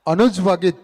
Anuj वागित.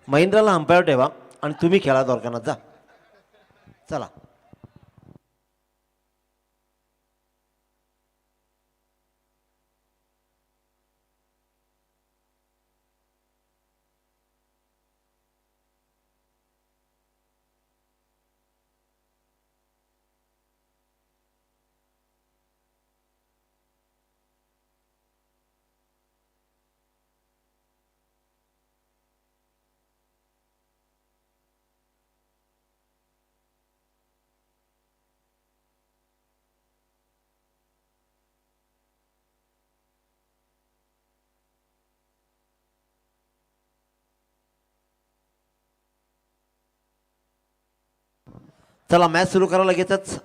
महेंद्रला umpire ठेवा आणि तुम्ही खेळा दोरकानात जा. चला. चला मॅच सुरू करा लगेचच.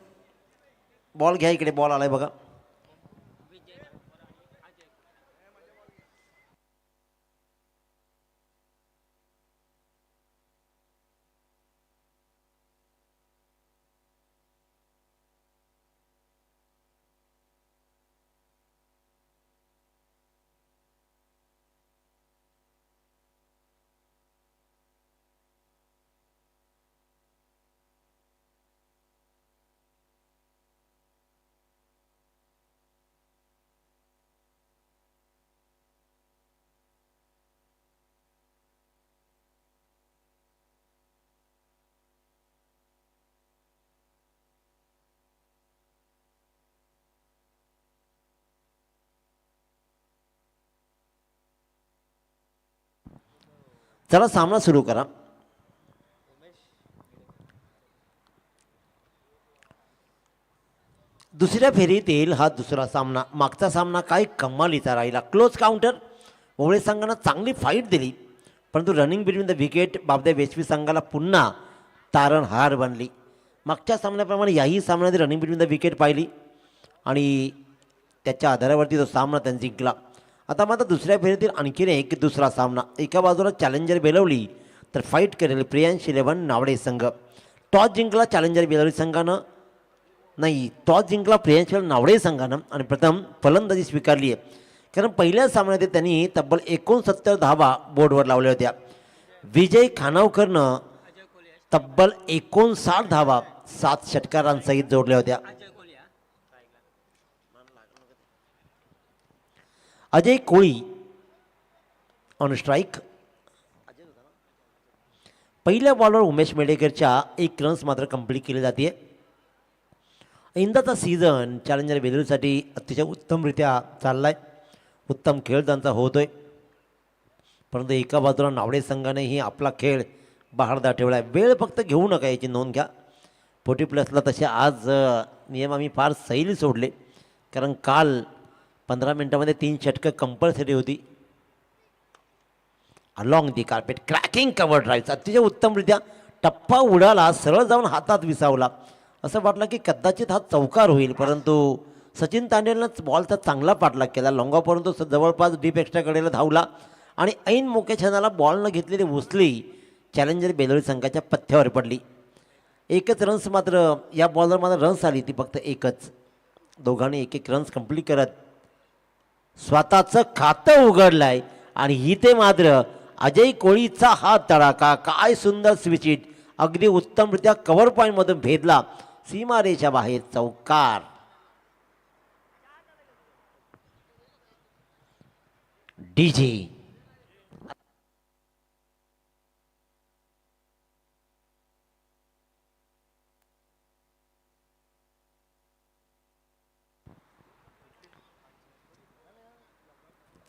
बॉल घ्या इकडे, बॉल आलाय बघा. चला सामना सुरू करा. दुसऱ्या फेरीतील हा दुसरा सामना. मागचा सामना काय कमालीचा राहिला. Close counter. ओवळे संघानं चांगली फाईट दिली, परंतु रनिंग बिटवीन द विकेट बाबद्या वेस्वी संघाला पुन्हा तारणहार बनली. मागच्या सामन्याप्रमाणे याही सामन्यात रनिंग बिटवीन द विकेट पाहिली आणि त्याच्या आधारावरती तो सामना त्यांनी जिंकला. आता मात्र दुसऱ्या फेरीतील आणखीन एक दुसरा सामना. एका बाजूला चॅलेंजर बेलवली तर फाईट करेल प्रियांश 11 नावडे संघ. टॉस जिंकला चॅलेंजर बेलवली संघानं, नाही टॉस जिंकला प्रियांश नावडे संघानं आणि प्रथम फलंदाजी स्वीकारली आहे. कारण पहिल्या सामन्यात त्यांनी तब्बल 69 धावा बोर्डवर लावल्या होत्या. विजय खानावकरनं तब्बल 59 धावा 7 षटकारांसहित जोडल्या होत्या. अजय कोळी ऑन स्ट्राईक. पहिल्या बॉलवर उमेश मेडेकरच्या 1 रन्स मात्र कंप्लीट केली जाते. यंदाचा सीझन चॅलेंजर बेलूरसाठी अतिशय उत्तमरित्या चालला आहे. उत्तम खेळ त्यांचा होतोय, परंतु एका बाजूला नावडे संघानेही आपला खेळ बहारदा ठेवला आहे. वेळ फक्त घेऊ नका याची नोंद घ्या. 40+ तसे आज नियम आम्ही फार सैल सोडले, कारण काल 15 मिनिटामध्ये 3 षटकं कंपल्सरी होती. Along the carpet cracking cover drive अतिशय उत्तमरित्या टप्पा उडाला, सरळ जाऊन हातात विसावला. असं वाटलं की कदाचित हा चौकार होईल, परंतु सचिन तांडेलनं बॉलचा चांगला पाठलाग केला. लॉंगापर्यंत जवळपास डीप एक्स्ट्रा कडेला धावला आणि ऐन मोक्या क्षणाला बॉलनं घेतलेली उचली चॅलेंजर बेलोरी संघाच्या पथ्यावर पडली. 1च रन्स मात्र या बॉलवर मात्र रन्स आली ती फक्त 1च. दोघांनी 1-1 रन्स कंप्लीट करत स्वतःचं खातं उघडलं आहे. आणि इथे मात्र अजय कोळीचा हा तडाखा, काय सुंदर स्विचिट, अगदी उत्तमरित्या कव्हर पॉईंटमधून भेदला, सीमारेषा बाहेर चौकार. डीजे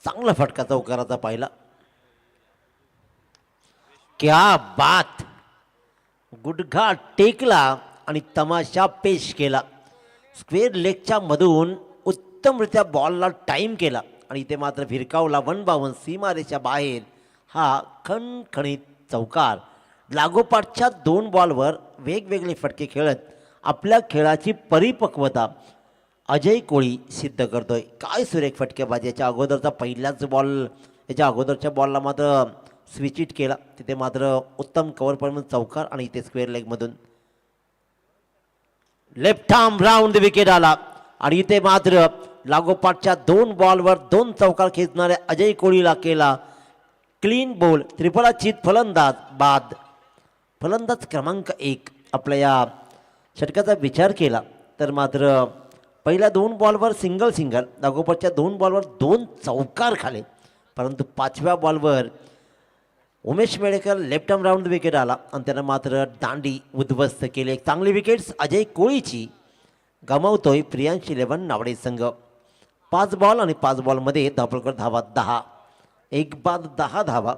चांगला फटका चौकाराचा पाहिला. क्या बात, गुडघा टेकला आणि तमाशा पेश केला. स्क्वेअर लेगच्या मधून उत्तमरित्या बॉलला टाईम केला आणि इथे मात्र फिरकावला 1 सीमारेच्या बाहेर. हा खणखणीत चौकार. लागोपाठच्या 2 बॉलवर वेगवेगळे फटके खेळत आपल्या खेळाची परिपक्वता अजय कोळी सिद्ध करतोय. काय सुरेख फटकेबाजी. याच्या अगोदरचा पहिल्याच बॉल, याच्या अगोदरच्या बॉलला मात्र स्विच इट केला, तिथे मात्र उत्तम कव्हर पडून चौकार आणि इथे स्क्वेअर लेगमधून लेफ्ट आर्म राऊंड विकेट आला आणि इथे मात्र लागोपाठच्या 2 बॉलवर 2 चौकार खेचणाऱ्या अजय कोळीला केला क्लीन बोल. त्रिफळाचीत फलंदाज बाद. फलंदाज क्रमांक 1 आपल्या या षटकाचा विचार केला तर मात्र पहिल्या 2 बॉलवर सिंगल, लागोपाठच्या 2 बॉलवर 2 चौकार खाले, परंतु 5व्या बॉलवर Umesh Medekar left arm round wicket आला आणि त्यानं मात्र दांडी उद्ध्वस्त केली. एक चांगली विकेट्स अजय कोळीची गमावतोय प्रियांश 11 नावडे संघ. 5 बॉल आणि 5 बॉलमध्ये धापलकर धावा 10, एक बाद 10 धावा.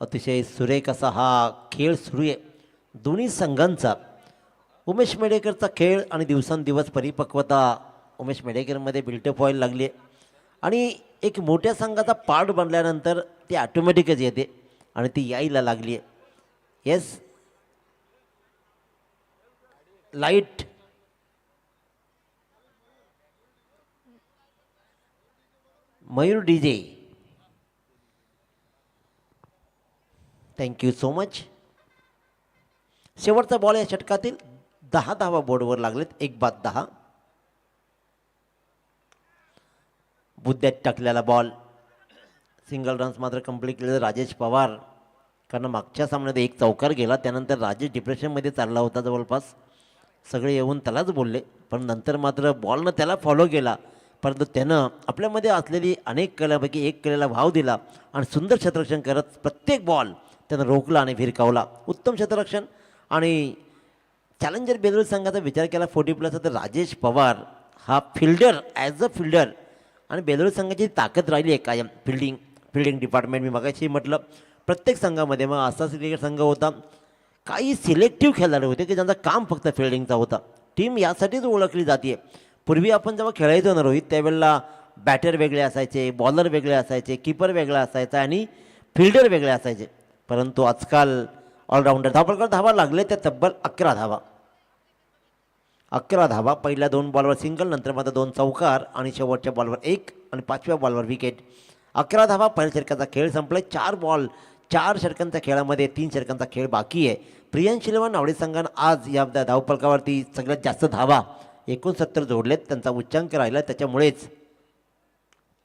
अतिशय सुरेख असा हा खेळ सुरू आहे दोन्ही संघांचा. उमेश मेडेकरचा खेळ आणि दिवसांदिवस परिपक्वता उमेश मेडेकरमध्ये बिल्टअप व्हायला लागली आहे आणि एक मोठ्या संघाचा पार्ट बनल्यानंतर ती ॲटोमॅटिकच येते आणि ती यायला लागली आहे. Yes, light Mayur DJ, thank you so much. शेवटचा बॉल या षटकातील 10 धावा बोर्डवर लागलेत, एक बाद 10. बुद्ध्यात टाकलेला बॉल, सिंगल रन्स मात्र कंप्लीट केले राजेश पवार, कारण मागच्या सामन्यात 1 चौकार गेला. त्यानंतर राजेश डिप्रेशनमध्ये चालला होता जवळपास. सगळे येऊन त्यालाच बोलले, पण नंतर मात्र बॉलनं त्याला फॉलो केला, परंतु त्यानं आपल्यामध्ये असलेली अनेक कलेपैकी एक कलेला भाव दिला आणि सुंदर क्षेत्ररक्षण करत प्रत्येक बॉल त्यानं रोखला आणि भिरकावला. उत्तम क्षेत्ररक्षण. आणि चॅलेंजर बेलूर संघाचा विचार केला 40+ तर राजेश पवार हा फिल्डर, ॲज अ फिल्डर, आणि बेलूर संघाची ताकद राहिली आहे कायम फिल्डिंग डिपार्टमेंट. मी मगाशी म्हटलं प्रत्येक संघामध्ये मग असा क्रिकेट संघ होता, काही सिलेक्टिव्ह खेळाडू होते की ज्यांचं काम फक्त फिल्डिंगचा होता. टीम यासाठीच ओळखली जाते. पूर्वी आपण जेव्हा खेळायचो ना रोहित, त्यावेळेला बॅटर वेगळे असायचे, बॉलर वेगळे असायचे, कीपर वेगळा असायचा आणि फिल्डर वेगळे असायचे. परंतु आजकाल ऑलराऊंडर. धापलकर धावा लागले त्या तब्बल 11 धावा. 11 धावा. पहिल्या 2 बॉलवर सिंगल, नंतर मात्र 2 चौकार आणि शेवटच्या बॉलवर 1 आणि 5व्या बॉलवर विकेट. 11 धावा. पहिल्या षटकाचा खेळ संपलाय. 4 बॉल 4 षटकांच्या खेळामध्ये 3 षटकांचा खेळ बाकी आहे. प्रियांश 11 नावडे संघानं आज या धावफलकावरती सगळ्यात जास्त धावा 69 जोडलेत. त्यांचा उच्चांक राहिला, त्याच्यामुळेच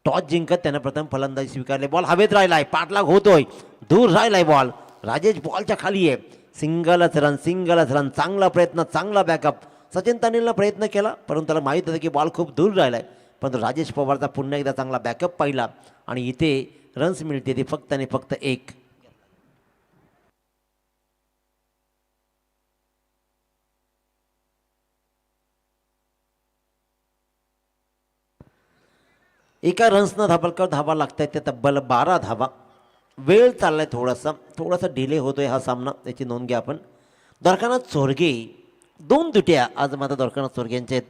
टॉस जिंकत त्यानं प्रथम फलंदाजी स्वीकारले. बॉल हवेत राहिलाय, पाठलाग होतोय, दूर राहिलाय बॉल. राजेश बॉलच्या खाली आहे. सिंगलच रन. चांगला प्रयत्न, चांगला बॅकअप. सचिन तानीलनं प्रयत्न केला, परंतु त्याला माहीत होतं की बॉल खूप दूर राहिलाय, परंतु राजेश पवारचा पुन्हा एकदा चांगला बॅकअप पाहिला आणि इथे रन्स मिळते ती फक्त आणि फक्त 1. एका रन्सनं धापलकर धावा लागत आहेत, ते तब्बल 12 धावा. वेळ चाललाय, थोडासा डिले होतोय हा सामना, त्याची नोंद घ्या आपण. द्वारकानाथ चोरगे 2 दुट्या आज मात्र द्वारकानाथ चोरगेंचे आहेत.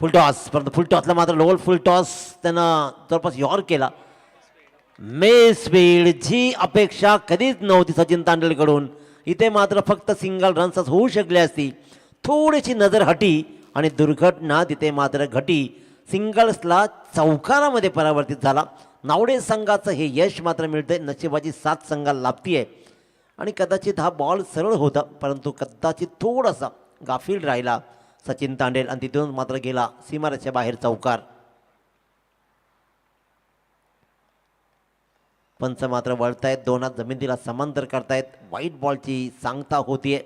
फुल टॉस, परंतु फुल टॉसला मात्र लोअर फुल टॉस त्यानं जवळपास यॉर केला. स्पीड जी अपेक्षा कधीच नव्हती सचिन तांडेलकडून. इथे मात्र फक्त सिंगल रन्सच होऊ शकले असती. थोडीशी नजर हटी आणि दुर्घटना तिथे मात्र घटी. सिंगल्सला चौकारामध्ये परावर्तित झाला. नावडे संघाचं हे यश मात्र मिळतंय. नशिबाची साथ संघाला लाभतीये आणि कदाचित हा बॉल सरळ होता, परंतु कदाचित थोडासा गाफील राहिला सचिन तांडेल आणि तिथून मात्र गेला सीमारेषेच्या बाहेर चौकार. पंच मात्र वळतायत, 2 हात जमिनीला समांतर करतायत. व्हाईट बॉलची सांगता होतीये.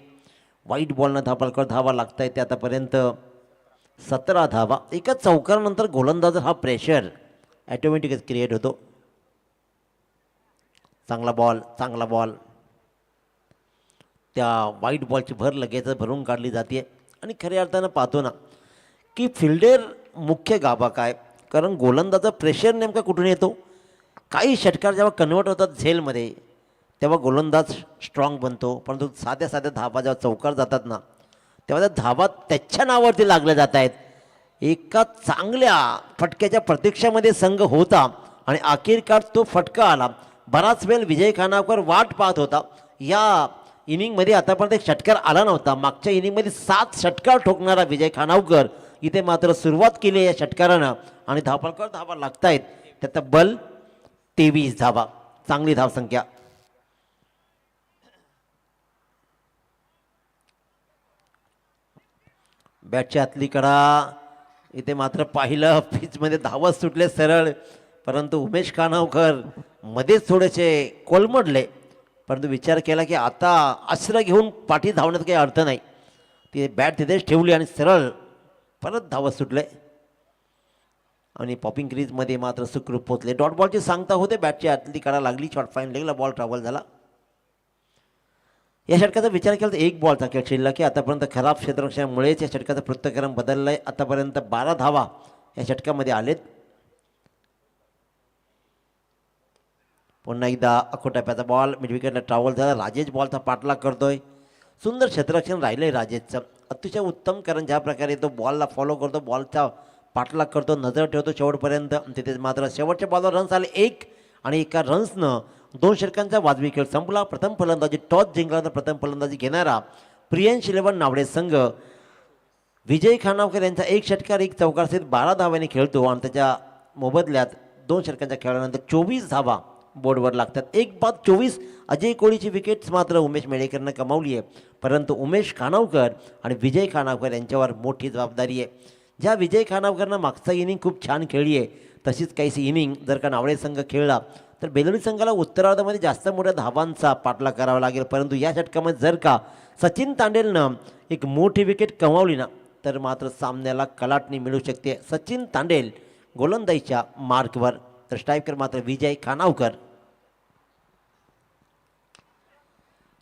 व्हाईट बॉलनं धापलकर धावा लागतायत ते आतापर्यंत 17 धावा. एका चौकारानंतर गोलंदाज हा प्रेशर ॲटोमॅटिकच क्रिएट होतो. चांगला बॉल. त्या व्हाईट बॉलची भर लगेच भरून काढली जाते. आणि खऱ्या अर्थानं पाहतो ना की फिल्डर मुख्य गाभा काय, कारण गोलंदाजा प्रेशर नेमका कुठून येतो. काही षटकार जेव्हा कन्वर्ट होतात झेलमध्ये तेव्हा गोलंदाज स्ट्रॉंग बनतो, परंतु साध्या साध्या धाबा जेव्हा चौकार जातात ना तेव्हा त्या धाबा त्याच्या नावावरती लागल्या जात आहेत. एका चांगल्या फटक्याच्या प्रतीक्षामध्ये संघ होता आणि अखेरकार तो फटका आला. बराच वेळ विजय खानावकर वाट पाहत होता. या इनिंगमध्ये आतापर्यंत एक षटकार आला नव्हता. मागच्या इनिंगमध्ये 7 षटकार ठोकणारा विजय खानावकर इथे मात्र सुरुवात केली या षटकारानं आणि धावपळकर धावा लागतायत. त्या तब्बल 23 धावा, चांगली धावसंख्या. बॅटच्या आतली कडा इथे मात्र पाहिलं पिचमध्ये धावत सुटले सरळ, परंतु उमेश खानावकर मध्येच थोडेसे कोलमडले, परंतु विचार केला की आता आश्रय घेऊन पाठी धावण्यात काही अर्थ नाही. ती बॅट तिथेच ठेवली आणि सरळ परत धावत सुटले आणि पॉपिंग क्रीजमध्ये मात्र सुखरूप पोचले. डॉट बॉलची सांगता होते, बॅटची आतली कडा लागली, शॉर्ट फाईन लेगला बॉल ट्रॅव्हल झाला. या षटकाचा विचार केला तर 1 बॉलचा खेळ शिल्लक की आतापर्यंत खराब क्षेत्ररक्षणामुळेच या षटकाचं पृथ्थक्रम बदललं आहे. आतापर्यंत 12 धावा या षटकामध्ये आलेत. पुन्हा एकदा अखोटाप्याचा बॉल मिड विकेटला ट्रॅव्हल झाला. राजेश बॉलचा पाठलाग करतोय. सुंदर क्षेत्ररक्षण राहिलं आहे राजेशचं, अतिशय उत्तम, कारण ज्या प्रकारे तो बॉलला फॉलो करतो, बॉलचा पाठलाग करतो, नजर ठेवतो शेवटपर्यंत. तिथे मात्र शेवटच्या बॉलवर रन्स आले 1 आणि एका रन्सनं 2 षटकांचा वाजवी खेळ संपला. प्रथम फलंदाजी टॉस जिंकला तर प्रथम फलंदाजी घेणारा प्रियांश 11 नावडे संघ विजय खानावकर यांचा 1 षटकार 1 चौकार सहित 12 धावांनी खेळतो आणि त्याच्या मोबदल्यात 2 षटकांच्या खेळानंतर 24 धावा बोर्डवर लागतात. 1 बाद 24. अजय कोळीची विकेट्स मात्र उमेश मेडेकरनं कमावली आहे, परंतु उमेश खानावकर आणि विजय खानावकर यांच्यावर मोठी जबाबदारी आहे. ज्या विजय खानावकरनं मागचा इनिंग खूप छान खेळली आहे, तशीच काहीशी इनिंग जर का नावडे संघ खेळला तर बेलुरी संघाला उत्तरार्धामध्ये जास्त मोठ्या धावांचा पाठलाग करावा लागेल. परंतु या षटकामध्ये जर का सचिन तांडेलनं एक मोठी विकेट कमावली ना तर मात्र सामन्याला कलाटणी मिळू शकते. सचिन तांडेल गोलंदाजीच्या मार्कवर, तर स्ट्रायकर मात्र विजय खानावकर.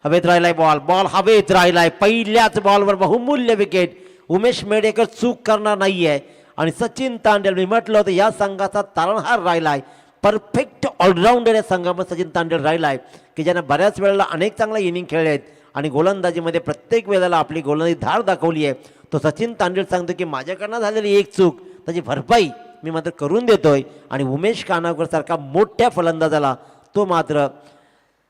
हवेत राहिलाय बॉल हवेत राहिलाय. पहिल्याच बॉलवर बहुमूल्य विकेट. उमेश मेडेकर चूक करणार नाहीये आणि सचिन तांडेल, मी म्हटलं होतं या संघाचा तारणहार राहिलाय. परफेक्ट ऑलराऊंडर या संघामध्ये सचिन तांडेल राहिलाय की ज्यानं बऱ्याच वेळेला अनेक चांगल्या इनिंग खेळले आहेत आणि गोलंदाजीमध्ये प्रत्येक वेळेला आपली गोलंदाजी धार दाखवली आहे. तो सचिन तांडेल सांगतो की माझ्याकडनं झालेली एक चूक त्याची भरपाई मी मात्र करून देतोय आणि उमेश खानावकर सारखा मोठ्या फलंदाजाला तो मात्र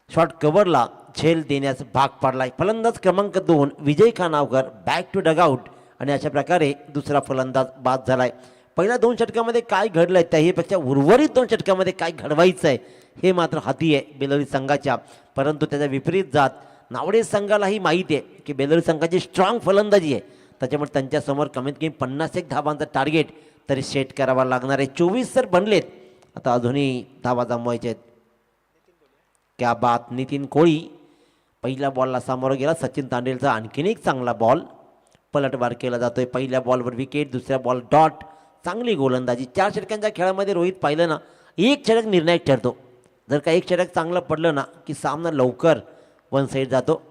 शॉर्ट कव्हरला झेल देण्यास भाग पाडलाय. फलंदाज क्रमांक 2 विजय खानावकर बॅक टू डगआउट आणि अशा प्रकारे दुसरा फलंदाज बाद झालाय. पहिल्या 2 षटकामध्ये काय घडलंय त्याहीपेक्षा उर्वरित 2 षटकामध्ये काय घडवायचं आहे हे मात्र हाती आहे बेलुरी संघाच्या, परंतु त्याच्या विपरीत जात नावडे संघालाही माहिती आहे की बेलुरी संघाची स्ट्रॉंग फलंदाजी आहे, त्याच्यामुळे त्यांच्यासमोर कमीत कमी 51 धावांचं टार्गेट तरी सेट करावा लागणार आहे. 24 तर बनलेत, आता अजूनही धावा जमवायचे आहेत. क्या बात. नितीन कोळी पहिल्या बॉलला सामोरं गेला. सचिन तांडेलचा आणखीन एक चांगला बॉल, पलटवार केला जातोय. पहिल्या बॉलवर विकेट, दुसऱ्या बॉल डॉट. चांगली गोलंदाजी. 4 षटकांच्या खेळामध्ये रोहित पाहिलं ना 1 षटक निर्णायक ठरतो. जर का 1 षटक चांगलं पडलं ना की सामना लवकर वन साईड जातो.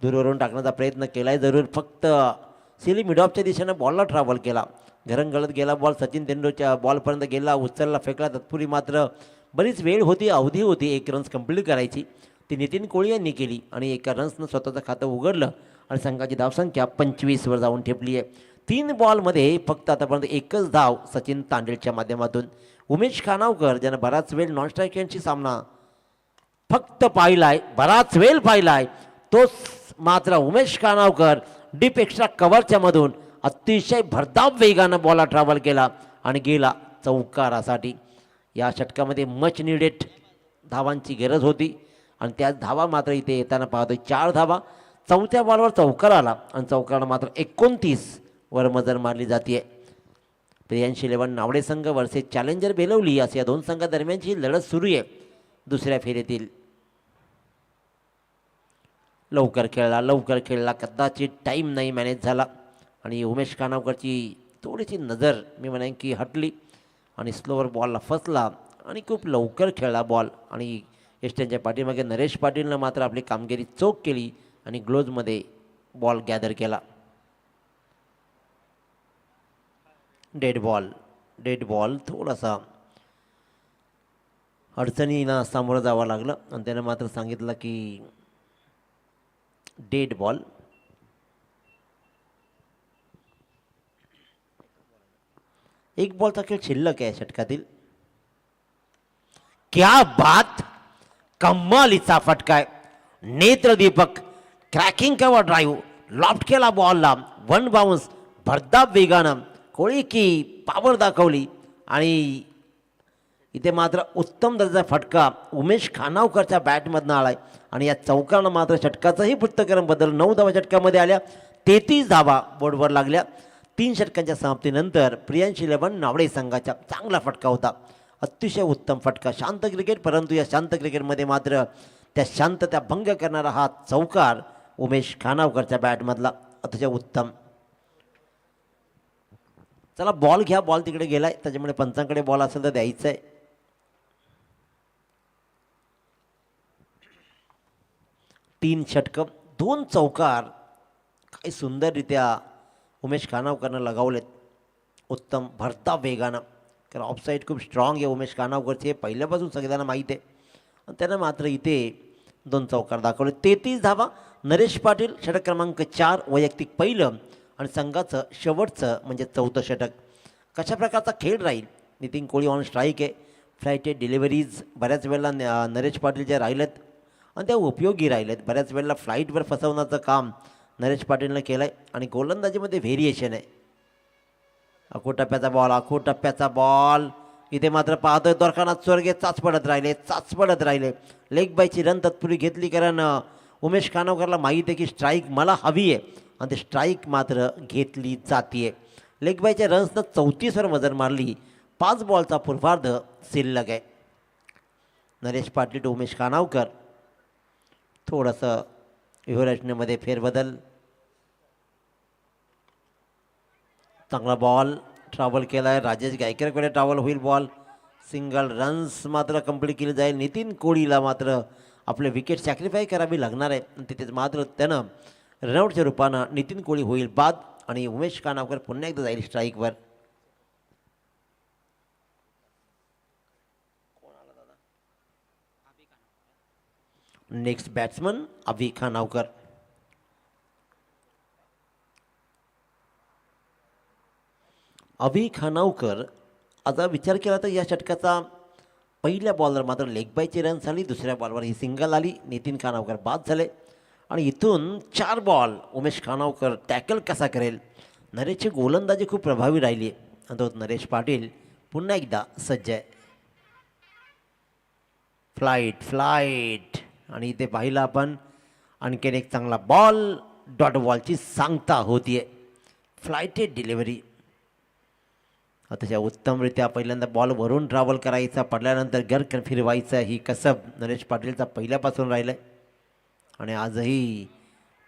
दूरवरून टाकण्याचा प्रयत्न केलाय जरूर, फक्त सिली मिडऑफच्या दिशेनं बॉलला ट्रॅव्हल केला. घरंगळत गेला बॉल, सचिन तेंडुलकरच्या बॉलपर्यंत गेला, उचलला, फेकला. तत्पूर्वी मात्र बरीच वेळ होती, अवधी होती 1 रन्स कंप्लीट करायची, ती नितीन कोळी यांनी केली आणि एका रन्सनं स्वतःचं खातं उघडलं आणि संघाची धावसंख्या 25वर जाऊन ठेपली आहे. 3 बॉलमध्ये फक्त आतापर्यंत 1च धाव सचिन तांडेलच्या माध्यमातून. उमेश खानावकर ज्यानं बराच वेळ नॉन स्ट्रायकरशी सामना फक्त पाहिलाय, बराच वेळ पाहिलाय, तोच मात्र उमेश खानावकर डीप एक्स्ट्रा कव्हरच्या मधून अतिशय भरधाव वेगानं बॉलला ट्रॅव्हल केला आणि गेला चौकारासाठी. या षटकामध्ये मच निडेड धावांची गरज होती आणि त्या धावा मात्र इथे येताना पाहतोय. 4 धावा. 4थ्या बॉलवर चौकार आला आणि चौकारानं मात्र 29 वर मजर मारली जाते. प्रियांश 11 नावडे संघ वर्सेस चॅलेंजर बेलवली असे या 2 संघादरम्यानची लढत सुरू आहे दुसऱ्या फेरीतील. लवकर खेळला, कदाचित टाईम नाही मॅनेज झाला आणि उमेश खानावकरची थोडीशी नजर मी म्हणेन की हटली आणि स्लोवर बॉलला फसला आणि खूप लवकर खेळला बॉल आणि एस्टनच्या पाठीमागे नरेश पाटीलनं मात्र आपली कामगिरी चोख केली आणि ग्लोजमध्ये बॉल गॅदर केला. डेड बॉल थोडासा अडचणींना सामोरं जावं लागलं आणि त्यानं मात्र सांगितलं की डेड बॉल. एक बॉलचा खेळ शिल्लक आहे षटकातील. क्या बात, कमालीचा फटका आहे. नेत्रदीपक क्रॅकिंग कव्हर ड्राईव्ह, लॉफ्ट केला बॉलला, वन बाउन्स, भरदाब वेगानं कोळी की पावर दाखवली आणि इथे मात्र उत्तम दर्जाचा फटका उमेश खानावकरच्या बॅटमधनं आलाय आणि या चौकानं मात्र षटकाचंही पृथ्थकरण बदल. 9 धावा षटकामध्ये आल्या, 33 धावा बोर्डवर लागल्या. 3 षटकांच्या समाप्तीनंतर प्रियांश 11 नावडे संघाचा चांगला फटका होता. अतिशय उत्तम फटका, शांत क्रिकेट. परंतु या शांत क्रिकेटमध्ये मात्र त्या शांतता भंग करणारा हा चौकार उमेश खानावकरच्या बॅटमधला अतिशय उत्तम. चला बॉल घ्या, बॉल तिकडे गेलाय, त्याच्यामुळे पंचांकडे बॉल असेल तर द्यायचं आहे. तीन षटकं, 2 चौकार काही सुंदररित्या उमेश खानावकरनं लगावलेत. उत्तम भरता वेगानं, कारण ऑफसाईड खूप स्ट्रॉंग आहे उमेश खानावकरचे, हे पहिल्यापासून सगळ्यांना माहीत आहे. आणि त्यानं मात्र इथे 2 चौकार दाखवले. 33 धावा. नरेश पाटील षटक क्रमांक 4, वैयक्तिक पहिलं आणि संघाचं शेवटचं म्हणजे 4थं षटक. कशा प्रकारचा खेळ राहील. नितीन कोळी ऑन स्ट्राईक आहे. फ्लाईटेड डिलिव्हरीज बऱ्याच वेळेला नरेश पाटील जे राहिलेत आणि त्या उपयोगी राहिलेत. बऱ्याच वेळेला फ्लाईटवर फसवण्याचं काम नरेश पाटीलनं केलं आहे आणि गोलंदाजीमध्ये व्हेरिएशन आहे. आखो टप्प्याचा बॉल इथे मात्र पाहतोय द्वारकानाथ स्वर्गे चाच पडत राहिले. लेग बायची रन तत्पूर्वी घेतली, कारण उमेश खानावकरला माहीत आहे की स्ट्राईक मला हवी आहे आणि ते स्ट्राईक मात्र घेतली जाते. लेग बायच्या रन्सनं 34वर मजर मारली. 5 बॉलचा पूर्वार्ध शिल्लक आहे. नरेश पाटील टू उमेश खानावकर. थोडंसं व्यूहरचनेमध्ये फेरबदल. चांगला बॉल ट्रॅव्हल केला आहे. राजेश गायकरकडे ट्रॅव्हल होईल बॉल. सिंगल रन्स मात्र कंप्लीट केली जाईल. नितीन कोळीला मात्र आपले विकेट सॅक्रिफाय करावी लागणार आहे. तिथेच मात्र त्यानं रनआउटच्या रूपानं नितीन कोळी होईल बाद आणि उमेश खानावकर पुन्हा एकदा जाईल स्ट्राईकवर. नेक्स्ट बॅट्समन अभि खानावकर. अभि खानावकर आता विचार केला तर या षटकाचा पहिल्या बॉलवर मात्र लेग बायची रन झाली, दुसऱ्या बॉलवर ही सिंगल आली. नितीन खानावकर बाद झाले आणि इथून 4 बॉल उमेश खानावकर टॅकल कसा करेल. नरेशची गोलंदाजी खूप प्रभावी राहिली आणि तो नरेश पाटील पुन्हा एकदा सज्ज आहे. फ्लाईट आणि इथे पाहिलं आपण आणखीन एक चांगला बॉल. डॉट बॉलची सांगता होतीये. फ्लाईटेड डिलिव्हरी अतिशय उत्तमरित्या पहिल्यांदा बॉल वरून ट्रॅव्हल करायचा, पडल्यानंतर घर फिरवायचं, ही कसब नरेश पाटीलचा पहिल्यापासून राहिलं आहे. आणि आजही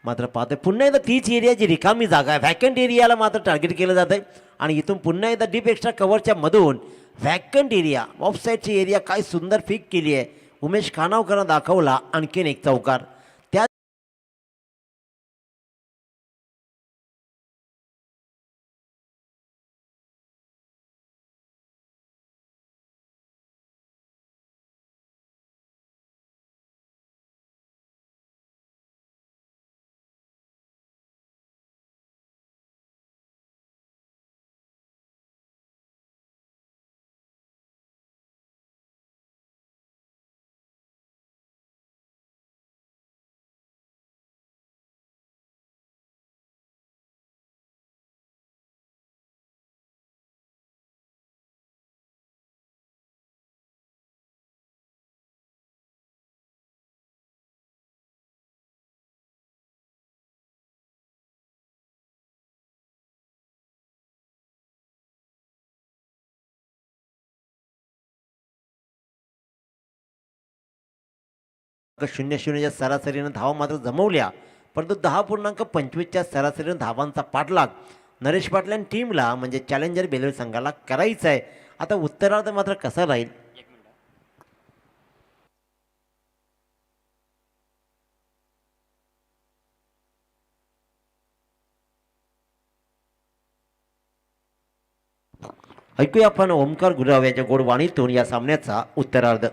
मात्र पाहतोय पुन्हा एकदा तीच एरिया जी रिकामी जागा आहे, व्हॅकंट एरियाला मात्र टार्गेट केलं जातं आहे. आणि इथून पुन्हा एकदा डीप एक्स्ट्रा कव्हरच्या मधून व्हॅकंट एरिया, ऑफसाईडची एरिया काय सुंदर फिक केली आहे. उमेश खानावकरनं दाखवला आणखीन एक चौकार. त्या शून्य शून्यच्या सरासरीनं धावा मात्र जमवल्या, परंतु 10.25च्या सरासरीनं धावांचा पाठलाग नरेश पाटील आणि टीमला म्हणजे चॅलेंजर बेलूर संघाला करायचा आहे. आता उत्तरार्ध मात्र कसा राहील. ऐकूया आपण ओमकार गुराव यांच्या गोडवाणीतून या सामन्याचा उत्तरार्ध.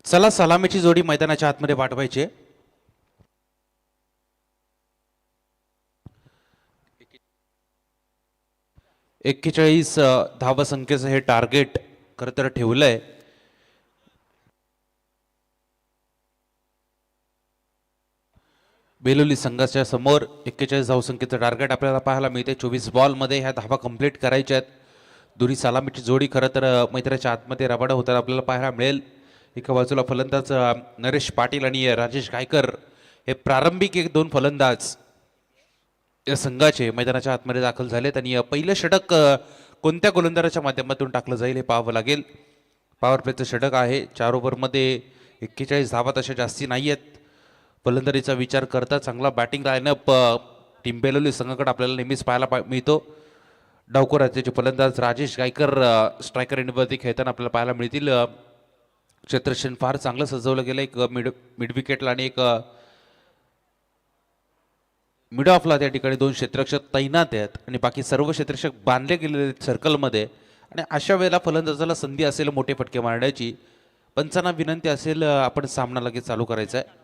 चला सलामीची जोडी मैदानाच्या आतमध्ये पाठवायची. 41 धावसंख्येचं हे टार्गेट खरं तर ठेवलंय. बेलोली संघाच्या समोर 41 धावसंख्येचं टार्गेट आपल्याला पाहायला मिळते. 24 बॉलमध्ये ह्या धावा कंप्लीट करायच्या आहेत. दुरी सलामीची जोडी खरं तर मैदानाच्या आतमध्ये रबाडा होताना आपल्याला पाहायला मिळेल. एका बाजूला फलंदाज नरेश पाटील आणि राजेश गायकर हे प्रारंभिक एक दोन फलंदाज या संघाचे मैदानाच्या आतमध्ये दाखल झालेत आणि पहिलं षटक कोणत्या गोलंदाजाच्या माध्यमातून टाकलं जाईल हे पाहावं लागेल. पॉवर प्लेचं षटक आहे. 4 ओव्हरमध्ये 41 धावा तशा जास्ती नाही आहेत. फलंदाजीचा विचार करता चांगला बॅटिंग लाईनअप टीम बेलोली संघाकडे आपल्याला नेहमीच पाहायला मिळतो. डावखोर राज्याचे फलंदाज राजेश गायकर स्ट्रायकर एंडवरती खेळताना आपल्याला पाहायला मिळतील. क्षेत्ररक्षण फार चांगलं सजवलं गेलं. एक मिड विकेटला आणि एक मिड ऑफला त्या ठिकाणी 2 क्षेत्ररक्षक तैनात आहेत आणि बाकी सर्व क्षेत्ररक्षक बांधले गेलेले आहेत सर्कलमध्ये. आणि अशा वेळेला फलंदाजाला संधी असेल मोठे फटके मारण्याची. पंचांना विनंती असेल आपण सामना लगेच चालू करायचा आहे.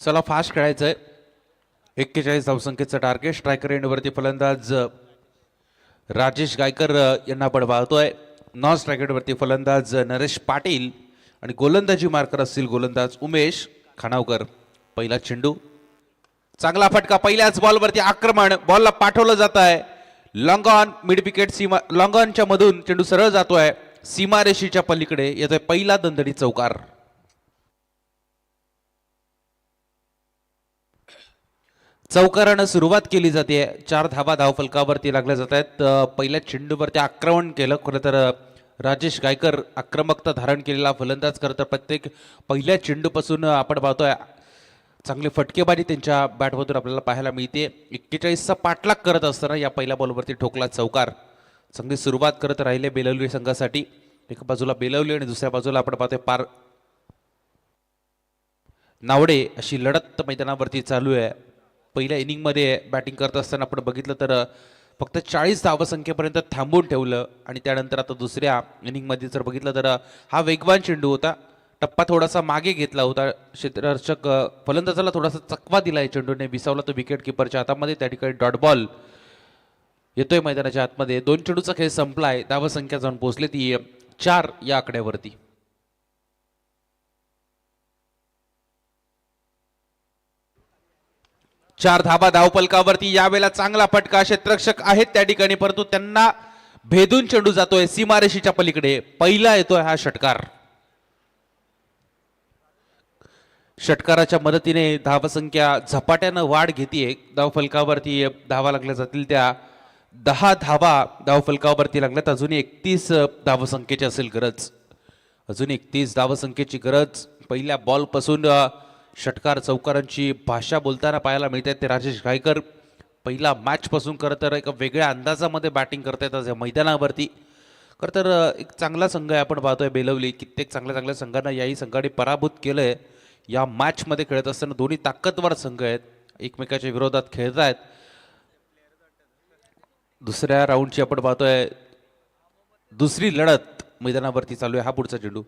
चला फास्ट खेळायचं आहे. 41 धावसंख्येचं टार्गेट. स्ट्रायकर एंडवरती फलंदाज राजेश गायकर यांना आपण पाहतोय. नॉन स्ट्रायकरवरती फलंदाज नरेश पाटील आणि गोलंदाजी मार्कर असतील गोलंदाज उमेश खानावकर. पहिला चेंडू चांगला फटका. पहिल्याच बॉलवरती आक्रमण. बॉलला पाठवलं जात आहे लॉंग ऑन मिड विकेट सीमा. लॉंग ऑनच्या मधून चेंडू सरळ जातोय सीमारेषेच्या पलीकडे. येतोय पहिला दणदणीत चौकार. चौकारानं सुरुवात केली जाते. 4 धावा धावफलकावरती लागल्या जात आहेत. पहिल्या चेंडूवरती आक्रमण केलं. खरं तर राजेश गायकर आक्रमकता धारण केलेला फलंदाज. खरं तर प्रत्येक पहिल्या चेंडूपासून आपण पाहतोय चांगली फटकेबाजी त्यांच्या बॅटमधून आपल्याला पाहायला मिळते. 41चा पाठलाग करत असताना या पहिल्या बॉलवरती ठोकला चौकार. चांगली सुरुवात करत राहिले बेलवली संघासाठी. एका बाजूला बेलवली आणि दुसऱ्या बाजूला आपण पाहतोय नावडे अशी लढत मैदानावरती चालू आहे. पहिल्या इनिंगमध्ये बॅटिंग करत असताना आपण बघितलं तर फक्त 40 धावसंख्येपर्यंत थांबून ठेवलं आणि त्यानंतर आता दुसऱ्या इनिंगमध्ये जर बघितलं तर हा वेगवान चेंडू होता. टप्पा थोडासा मागे घेतला होता. क्षेत्ररक्षक फलंदाजाला थोडासा चकवा दिला चेंडूने, विसावला तो विकेट किपरच्या हातामध्ये. त्या ठिकाणी डॉट बॉल येतोय मैदानाच्या आतमध्ये. 2 चेंडूचा खेळ संपलाय. धावसंख्या जाऊन पोहोचली ती 4 या आकड्यावरती. चार धाबा धावपलकावरती. यावेळेला चांगला फटका. क्षेत्ररक्षक आहेत त्या ठिकाणी, परंतु त्यांना भेदून चेंडू जातोय सीमारेषेच्या पलीकडे. पहिला येतोय हा षटकार. षटकाराच्या मदतीने धावसंख्या झपाट्यानं वाढ घेतीये. धावफलकावरती धावा लागल्या जातील त्या 10 धावा धावफलकावरती लागल्यात. अजून 31 धावसंख्येची असेल गरज. अजून 31 धावसंख्येची गरज. पहिल्या बॉलपासून षटकार चौकारांची भाषा बोलताना पाहायला मिळते. ते राजेश गायकर पहिला मॅच पासून खरं तर एका वेगळ्या अंदाजामध्ये बॅटिंग करतायत आज या मैदानावरती. खरं तर एक चांगला संघ आहे आपण पाहतोय बेलवली. कित्येक चांगल्या चांगल्या संघांना याही संघाने पराभूत केलंय. या मॅचमध्ये खेळत असताना दोन्ही ताकदवर संघ आहेत, एकमेकाच्या विरोधात खेळत आहेत. दुसऱ्या राऊंडची आपण पाहतोय दुसरी लढत मैदानावरती चालू आहे. हा पुढचा चेंडू.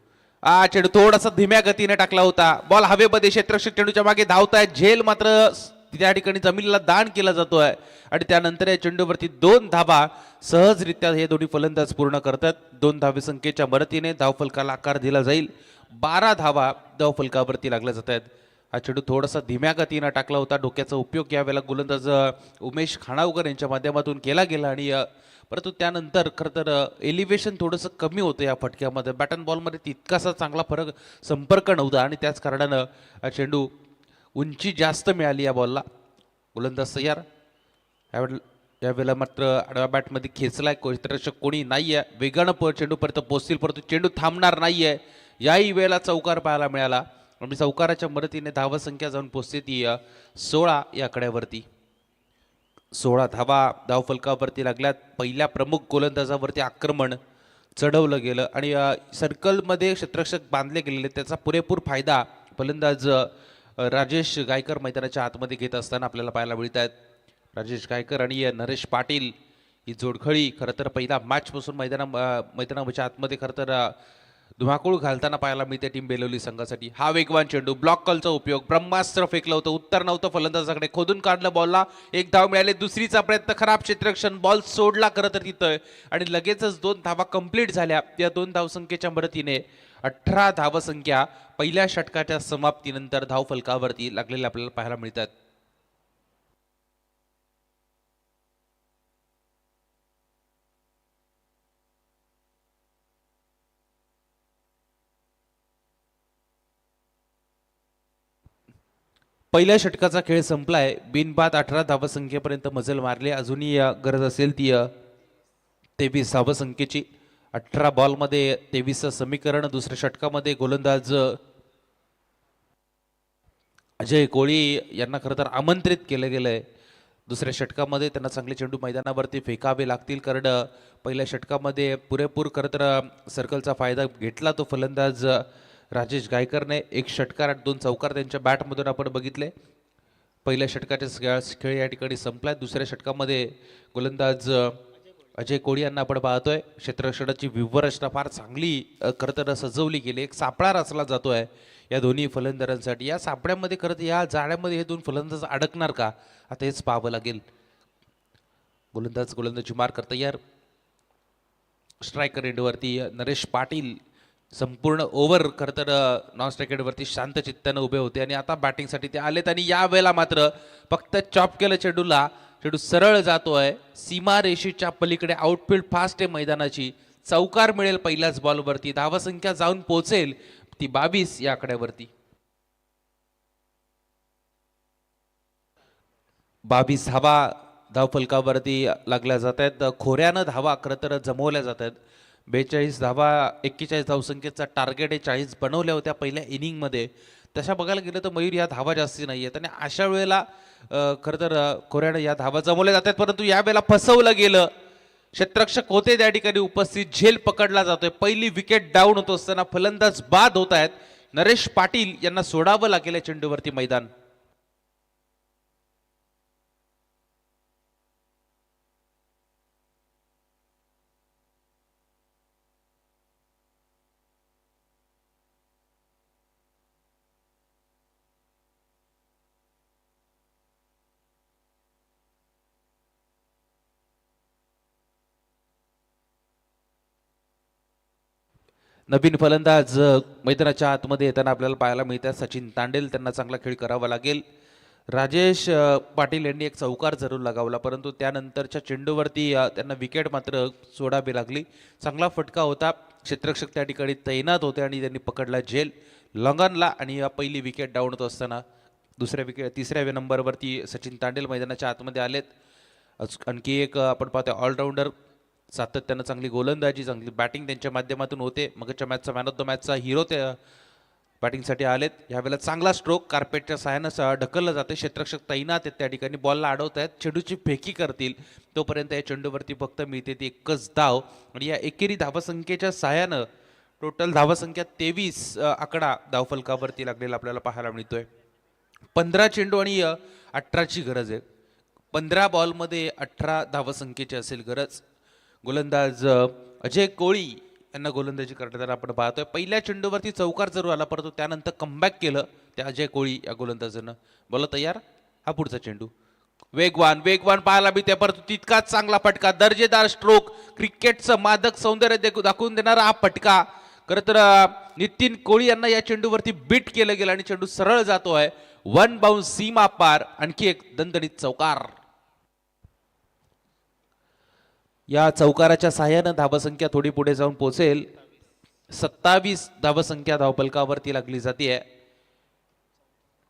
चेंडू थोडासा धीम्या गतीने टाकला होता. बॉल हवेमध्ये. क्षेत्ररक्षक चेंडूच्या मागे धावताय. झेल मात्र त्या ठिकाणी जमिनीला दान केला जातोय आणि त्यानंतर या चेंडूवरती 2 धावा सहजरित्या हे दोन्ही फलंदाज पूर्ण करतात. 2 धावसंख्येच्या मदतीने धावफलकाला आकार दिला जाईल. 12 धावा धावफलकावरती लागल्या जात आहेत. हा चेंडू थोडासा धीम्या गतीनं टाकला होता. डोक्याचा उपयोग यावेळेला गोलंदाज उमेश खाणावकर यांच्या माध्यमातून केला गेला आणि परंतु त्यानंतर खरं तर एलिव्हेशन थोडंसं कमी होतं या फटक्यामध्ये. बॅट अँड बॉलमध्ये तितकासा चांगला संपर्क नव्हता आणि त्याच कारणानं हा चेंडू उंची जास्त मिळाली या बॉलला. गोलंदाज तयार. यावेळेला मात्र आडव्या बॅटमध्ये खेचलाय. क्षेत्ररक्षक कोणी नाही आहे. वेगानं चेंडूपर्यंत पोहोचतील, परंतु चेंडू थांबणार नाही आहे. याही वेळेला चौकार पाहायला मिळाला आणि चौकाराच्या मदतीने धावसंख्या जाऊन पोहोचते ती 16 या आकड्यावरती. 16 धावा धावफलकावरती लागल्यात. पहिल्या प्रमुख गोलंदाजावरती आक्रमण चढवलं गेलं आणि सर्कलमध्ये क्षेत्ररक्षक बांधले गेलेले. त्याचा पुरेपूर फायदा फलंदाज राजेश गायकर मैदानाच्या आतमध्ये घेत असताना आपल्याला पाहायला मिळत आहेत. राजेश गायकर आणि नरेश पाटील ही जोडखळी खरं तर पहिला मॅचपासून मैदानाच्या आतमध्ये खरं तर धुमाकूळ घालताना पाहायला मिळते टीम बेलवली संघासाठी. हा वेगवान चेंडू. ब्लॉक कॉलचा उपयोग. ब्रह्मास्त्र फेकलं होतं. उत्तर नव्हतं फलंदाजाकडे. खोदून काढलं बॉलला. 1 धाव मिळाले. दुसरीचा प्रयत्न खराब. क्षेत्ररक्षण बॉल सोडला खरं तर तिथं आणि लगेचच 2 धावा कंप्लीट झाल्या. या 2 धावसंख्येच्या मदतीने 18 धावसंख्या पहिल्या षटकाच्या समाप्तीनंतर धावफलकावरती लागलेल्या आपल्याला पाहायला मिळतात. पहिल्या षटकाचा खेळ संपलाय. बिनबाद 18 धावसंख्येपर्यंत मजल मारली. अजूनही गरज असेल ती 23 धावसंख्येची. 18 बॉलमध्ये 23चं समीकरण. दुसऱ्या षटकामध्ये गोलंदाज अजय कोळी यांना खरं तर आमंत्रित केलं गेलंय. दुसऱ्या षटकामध्ये त्यांना चांगले चेंडू मैदानावरती फेकावे लागतील, कारण पहिल्या षटकामध्ये पुरेपूर खरं तर सर्कलचा फायदा घेतला तो फलंदाज राजेश गायकरने. 1 षटकार 2 चौकार त्यांच्या बॅटमधून आपण बघितले. पहिल्या षटकाच्या खेळ या ठिकाणी संपलाय. दुसऱ्या षटकामध्ये गोलंदाज अजय कोळी यांना आपण पाहतोय. क्षेत्ररक्षणाची व्यूहरचना फार चांगली खरं तर सजवली गेली. एक सापळा रचला जातोय या दोन्ही फलंदाजांसाठी. या सापड्यामध्ये खरं तर या जाळ्यामध्ये हे 2 फलंदाज अडकणार का, आता हेच पाहावं लागेल. गोलंदाजी मार करता यार. स्ट्रायकर एंडवरती नरेश पाटील संपूर्ण ओव्हर खरं तर नॉन स्ट्रायक एंडवरती शांत चित्तानं उभे होते आणि आता बॅटिंगसाठी ते आलेत आणि या वेळेला मात्र फक्त चॉप केलं चेंडूला. चेंडू सरळ जातोय सीमारेषेच्या पलीकडे. आउटफील्ड फास्ट आहे मैदानाची. चौकार मिळेल पहिल्याच बॉलवरती. धावसंख्या जाऊन पोहोचेल ती 22 या आकड्यावरती. 22 धावा धावफलकावरती लागल्या जात आहेत. खोऱ्यानं धावा खरं तर जमवल्या जात आहेत. 42 धावा 41 धावसंख्येचा टार्गेट आहे. 40 बनवल्या होत्या पहिल्या इनिंगमध्ये. तशा बघायला गेलं तर मयूर या धावा जास्ती नाही आहेत आणि अशा वेळेला खरं तर खोऱ्यानं या धावा जमवल्या जातात, परंतु यावेळेला फसवलं गेलं. क्षेत्ररक्षक होते त्या ठिकाणी उपस्थित. झेल पकडला जातोय. पहिली विकेट डाऊन होत असताना फलंदाज बाद होत आहेत. नरेश पाटील यांना सोडावं लागेल या चेंडूवरती मैदान. नवीन फलंदाज मैदानाच्या आतमध्ये येताना आपल्याला पाहायला मिळतात. सचिन तांडेल, त्यांना चांगला खेळ करावा लागेल. राजेश पाटील यांनी एक चौकार जरूर लगावला, परंतु त्यानंतरच्या चेंडूवरती त्यांना विकेट मात्र सोडावी लागली. चांगला फटका होता, क्षेत्ररक्षक त्या ठिकाणी तैनात होते आणि त्यांनी पकडला झेल लॉंगनला आणि पहिली विकेट डाऊन होत असताना तिसऱ्या नंबरवरती सचिन तांडेल मैदानाच्या आतमध्ये आलेत. आणखी एक आपण पाहतोय ऑलराऊंडर, सातत्यानं चांगली गोलंदाजी, चांगली बॅटिंग त्यांच्या माध्यमातून होते. मगच्या मॅचचा मॅन ऑफ द मॅचचा हिरो त्या बॅटिंगसाठी आलेत. यावेळेला चांगला स्ट्रोक कार्पेटच्या सहाय्यानं ढकललं जाते. क्षेत्ररक्षक तैनात आहेत त्या ठिकाणी, बॉलला अडवत आहेत, चेंडूची फेकी करतील तोपर्यंत या चेंडूवरती फक्त मिळते ती एकच धाव आणि या एकेरी धावसंख्येच्या सहाय्यानं टोटल धावसंख्या 23 आकडा धावफलकावरती लागलेला आपल्याला पाहायला मिळतोय. 15 चेंडू आणि 18ची गरज आहे. 15 बॉलमध्ये 18 धावसंख्येची असेल गरज. गोलंदाज अजय कोळी यांना गोलंदाजी करताना आपण पाहतोय. पहिल्या चेंडूवरती चौकार जरूर आला, परंतु त्यानंतर कमबॅक केलं त्या अजय कोळी या गोलंदाजानं. बोला तयार, हा पुढचा चेंडू वेगवान पाहायला मिळते, परंतु तितकाच चांगला फटका, दर्जेदार स्ट्रोक, क्रिकेटचं मादक सौंदर्य दाखवून देणारा हा फटका. खरं तर नितीन कोळी यांना या चेंडूवरती बीट केलं गेलं आणि चेंडू सरळ जातोय वन बाउन्स सीमा पार. आणखी एक दणदणीत चौकार. या चौकाराच्या सहाय्यानं धावसंख्या थोडी पुढे जाऊन पोहोचेल. 27 धावसंख्या धावफलकावरती लागली जाते.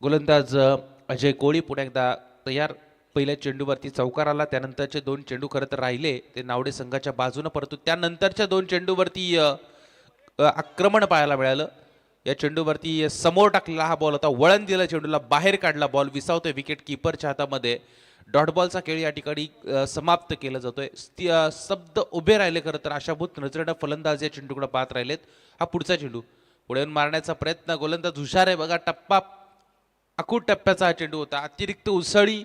गोलंदाज अजय कोळी पुन्हा एकदा तयार. पहिल्या चेंडूवरती चौकार आला, त्यानंतरचे 2 चेंडू खरं तर राहिले ते नावडे संघाच्या बाजूनं, परंतु त्यानंतरच्या 2 चेंडूवरती आक्रमण पाहायला मिळालं. या चेंडूवरती समोर टाकलेला हा बॉल होता, वळण दिलं, चेंडूला बाहेर काढला, बॉल विसावतोय विकेट किपरच्या हातामध्ये. डॉट बॉलचा खेळ या ठिकाणी समाप्त केला जातोय. शब्द उभे राहिले. खरं तर आशाभूत नजरेनं फलंदाज या चेंडूकडे पाहत राहिलेत. हा पुढचा चेंडू पुढे मारण्याचा प्रयत्न, गोलंदाज हुशार आहे बघा. अकूट टप्प्याचा हा चेंडू होता. अतिरिक्त उसळी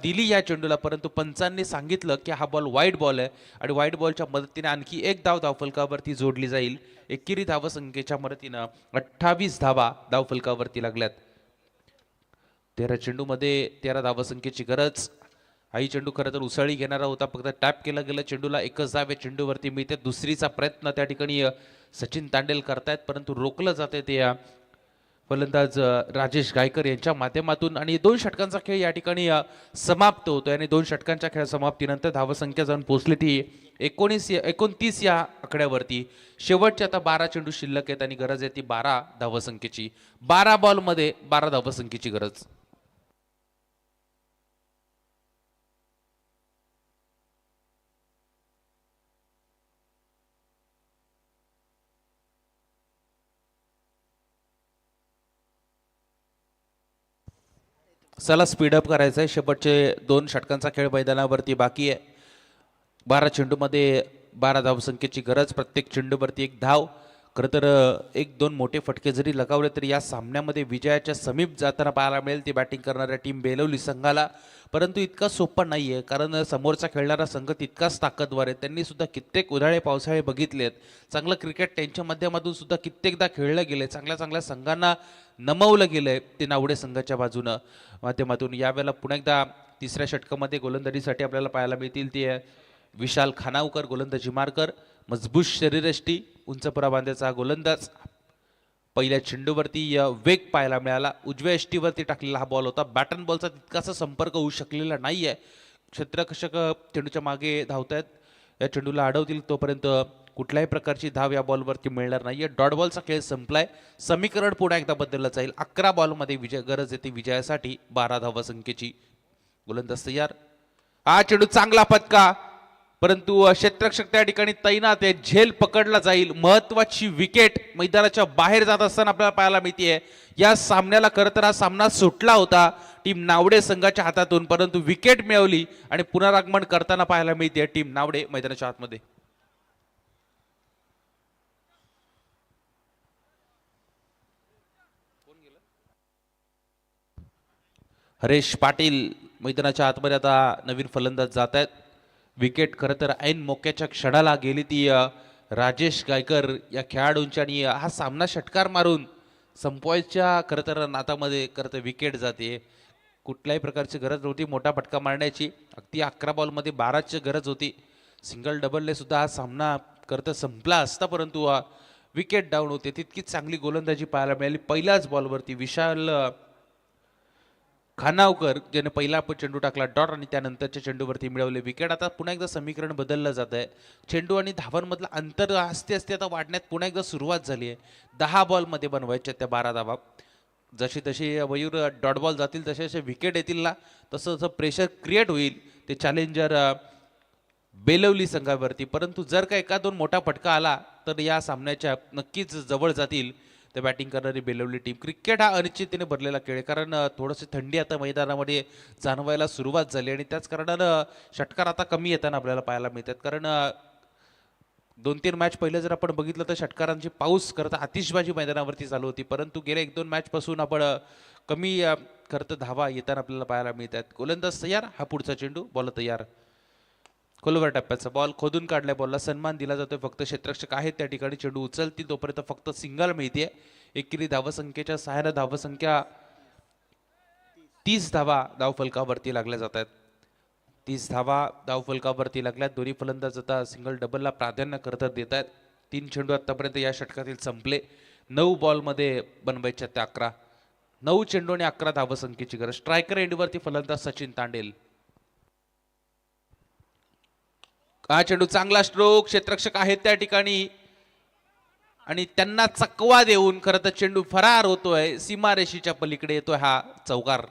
दिली या चेंडूला, परंतु पंचांनी सांगितलं की हा बॉल वाईट बॉल आहे आणि वाईट बॉलच्या मदतीने आणखी एक धाव धावफलकावरती जोडली जाईल. एकेरी धावसंख्येच्या मदतीनं 28 धावा धावफलकावरती लागल्यात. 13 चेंडूमध्ये 13 धावसंख्येची गरज. हाही चेंडू खरं तर उसळी घेणारा होता, फक्त टॅप केला गेला चेंडूला. एकच धाव या चेंडूवरती मिळते. दुसरीचा प्रयत्न त्या ठिकाणी सचिन तांडेल करतायत, परंतु रोखलं जाते ते फलंदाज राजेश गायकर यांच्या माध्यमातून आणि 2 षटकांचा खेळ या ठिकाणी समाप्त होतोय. आणि 2 षटकांच्या खेळ समाप्तीनंतर धावसंख्या जाऊन पोहोचली ती 29 या आकड्यावरती. शेवटचे आता 12 चेंडू शिल्लक आहेत आणि गरज आहे ती 12 धावसंख्येची. 12 बॉलमध्ये 12 धावसंख्येची गरज. चला स्पीडअप करायचं आहे. शेवटचे 2 षटकांचा खेळ मैदानावरती बाकी आहे. 12 चेंडूमध्ये 12 धावसंख्येची गरज. प्रत्येक चेंडूवरती 1 धाव. खरं तर 1-2 मोठे फटके जरी लगावले तरी या सामन्यामध्ये विजयाच्या समीप जाताना पाहायला मिळेल ती बॅटिंग करणाऱ्या टीम बेलवली संघाला. परंतु इतका सोपा नाही आहे, कारण समोरचा खेळणारा संघ तितकाच ताकदवर आहे. त्यांनी सुद्धा कित्येक उन्हाळे पावसाळे बघितलेत. चांगलं क्रिकेट त्यांच्या माध्यमातून सुद्धा कित्येकदा खेळलं गेले. चांगल्या संघांना नमवलं गेलंय ते नावडे संघाच्या बाजूनं माध्यमातून. यावेळेला पुन्हा एकदा तिसऱ्या षटकामध्ये गोलंदाजीसाठी आपल्याला पाहायला मिळतील ते विशाल खानावकर, गोलंदाजी मार्कर, मजबूत शरीरयष्टी, उंचपुरा बांध्याचा गोलंदाज. पहिल्या चेंडूवरती वेग पाहायला मिळाला. उजव्या यष्टीवरती टाकलेला हा बॉल होता. बॅटन बॉलचा तितकासा संपर्क होऊ शकलेला नाही आहे. क्षेत्ररक्षक चेंडूच्या मागे धावतायत. या चेंडूला अडवतील तोपर्यंत कुठल्याही प्रकारची धाव या बॉलवरती मिळणार नाहीये. डॉट बॉलचा खेळ संपलाय. समीकरण पुन्हा एकदा बदललं जाईल. 11 बॉलमध्ये गरज येते विजयासाठी 12 धावसंख्येची. गोलंदाज तयार. हा चेंडू चांगला फटका, परंतु क्षेत्ररक्षक त्या ठिकाणी तैनात आहे. झेल पकडला जाईल. महत्वाची विकेट मैदानाच्या बाहेर जात असताना आपल्याला पाहायला मिळते. या सामन्याला खरं तर हा सामना सुटला होता टीम नावडे संघाच्या हातातून, परंतु विकेट मिळवली आणि पुनरागमन करताना पाहायला मिळते टीम नावडे मैदानाच्या आतमध्ये. हरेश पाटील मैदानाच्या आतमध्ये आता नवीन फलंदाज जात आहेत. विकेट खरं तर ऐन मोक्याच्या क्षणाला गेली ती राजेश गायकर या खेळाडूंची आणि हा सामना षटकार मारून संपवायच्या खरं तर नातामध्ये खरं तर विकेट जाते. कुठल्याही प्रकारची गरज नव्हती मोठा फटका मारण्याची. अगदी 11 बॉलमध्ये 12ची गरज होती. सिंगल डबलने सुद्धा हा सामना खरं तर संपला असता, परंतु विकेट डाऊन होते. तितकीच चांगली गोलंदाजी पाहायला मिळाली. पहिल्याच बॉलवरती विशाल खानावकर ज्याने पहिला चेंडू टाकला डॉट आणि त्यानंतरच्या चेंडूवरती मिळवले विकेट. आता पुन्हा एकदा समीकरण बदललं जात आहे. चेंडू आणि धावांमधलं अंतर असते आता वाढण्यात पुन्हा एकदा सुरुवात झाली आहे. 10 बॉलमध्ये बनवायच्या त्या 12 धावा. जशी तशी मयूर डॉट बॉल जातील तसे जसे विकेट येतील ना तसं जसं प्रेशर क्रिएट होईल ते चॅलेंजर बेलवली संघावरती. परंतु जर का एका दोन मोठा फटका आला तर या सामन्याच्या नक्कीच जवळ जातील ते बॅटिंग करणारी बेलवली टीम. क्रिकेट हा अनिश्चिततेने भरलेला खेळ आहे, कारण थोडंसं थंडी आता मैदानामध्ये जाणवायला सुरुवात झाली आणि त्याच कारणानं षटकार आता कमी येताना आपल्याला पाहायला मिळतात. कारण 2-3 मॅच पहिले जर आपण बघितलं तर षटकारांची पाऊस करता आतिषबाजी मैदानावरती चालू होती, परंतु गेल्या 1-2 मॅच पासून आपण कमी करता धावा येताना आपल्याला पाहायला मिळतात. गोलंदाज तयार, हा पुढचा चेंडू, बॉल तयार. खोलवर टप्प्याचा बॉल खोदून काढल्या बॉलला सन्मान दिला जातोय. फक्त क्षेत्ररक्षक आहेत त्या ठिकाणी, चेंडू उचलतील तोपर्यंत फक्त सिंगल मिळते. एकेरी धावसंख्येच्या सहाय्यानं धावसंख्या 30 धावा धावफलकावरती लागल्या जात आहेत. 30 धावा धावफलकावरती लागल्यात. दोन्ही फलंदाज आता सिंगल डबलला प्राधान्य करत देत आहेत. 3 चेंडू आतापर्यंत या षटकातील संपले. 9 बॉलमध्ये बनवायच्या त्या 11. 9 चेंडू आणि 11 धावसंख्येची गरज. स्ट्रायकर एंडवरती फलंदाज सचिन तांडेल. हा चेंडू चांगला स्ट्रोक, क्षेत्ररक्षक आहेत त्या ठिकाणी आणि त्यांना चकवा देऊन खरं तर चेंडू फरार होतोय. सीमारेषेच्या पलीकडे येतोय हा चौकार.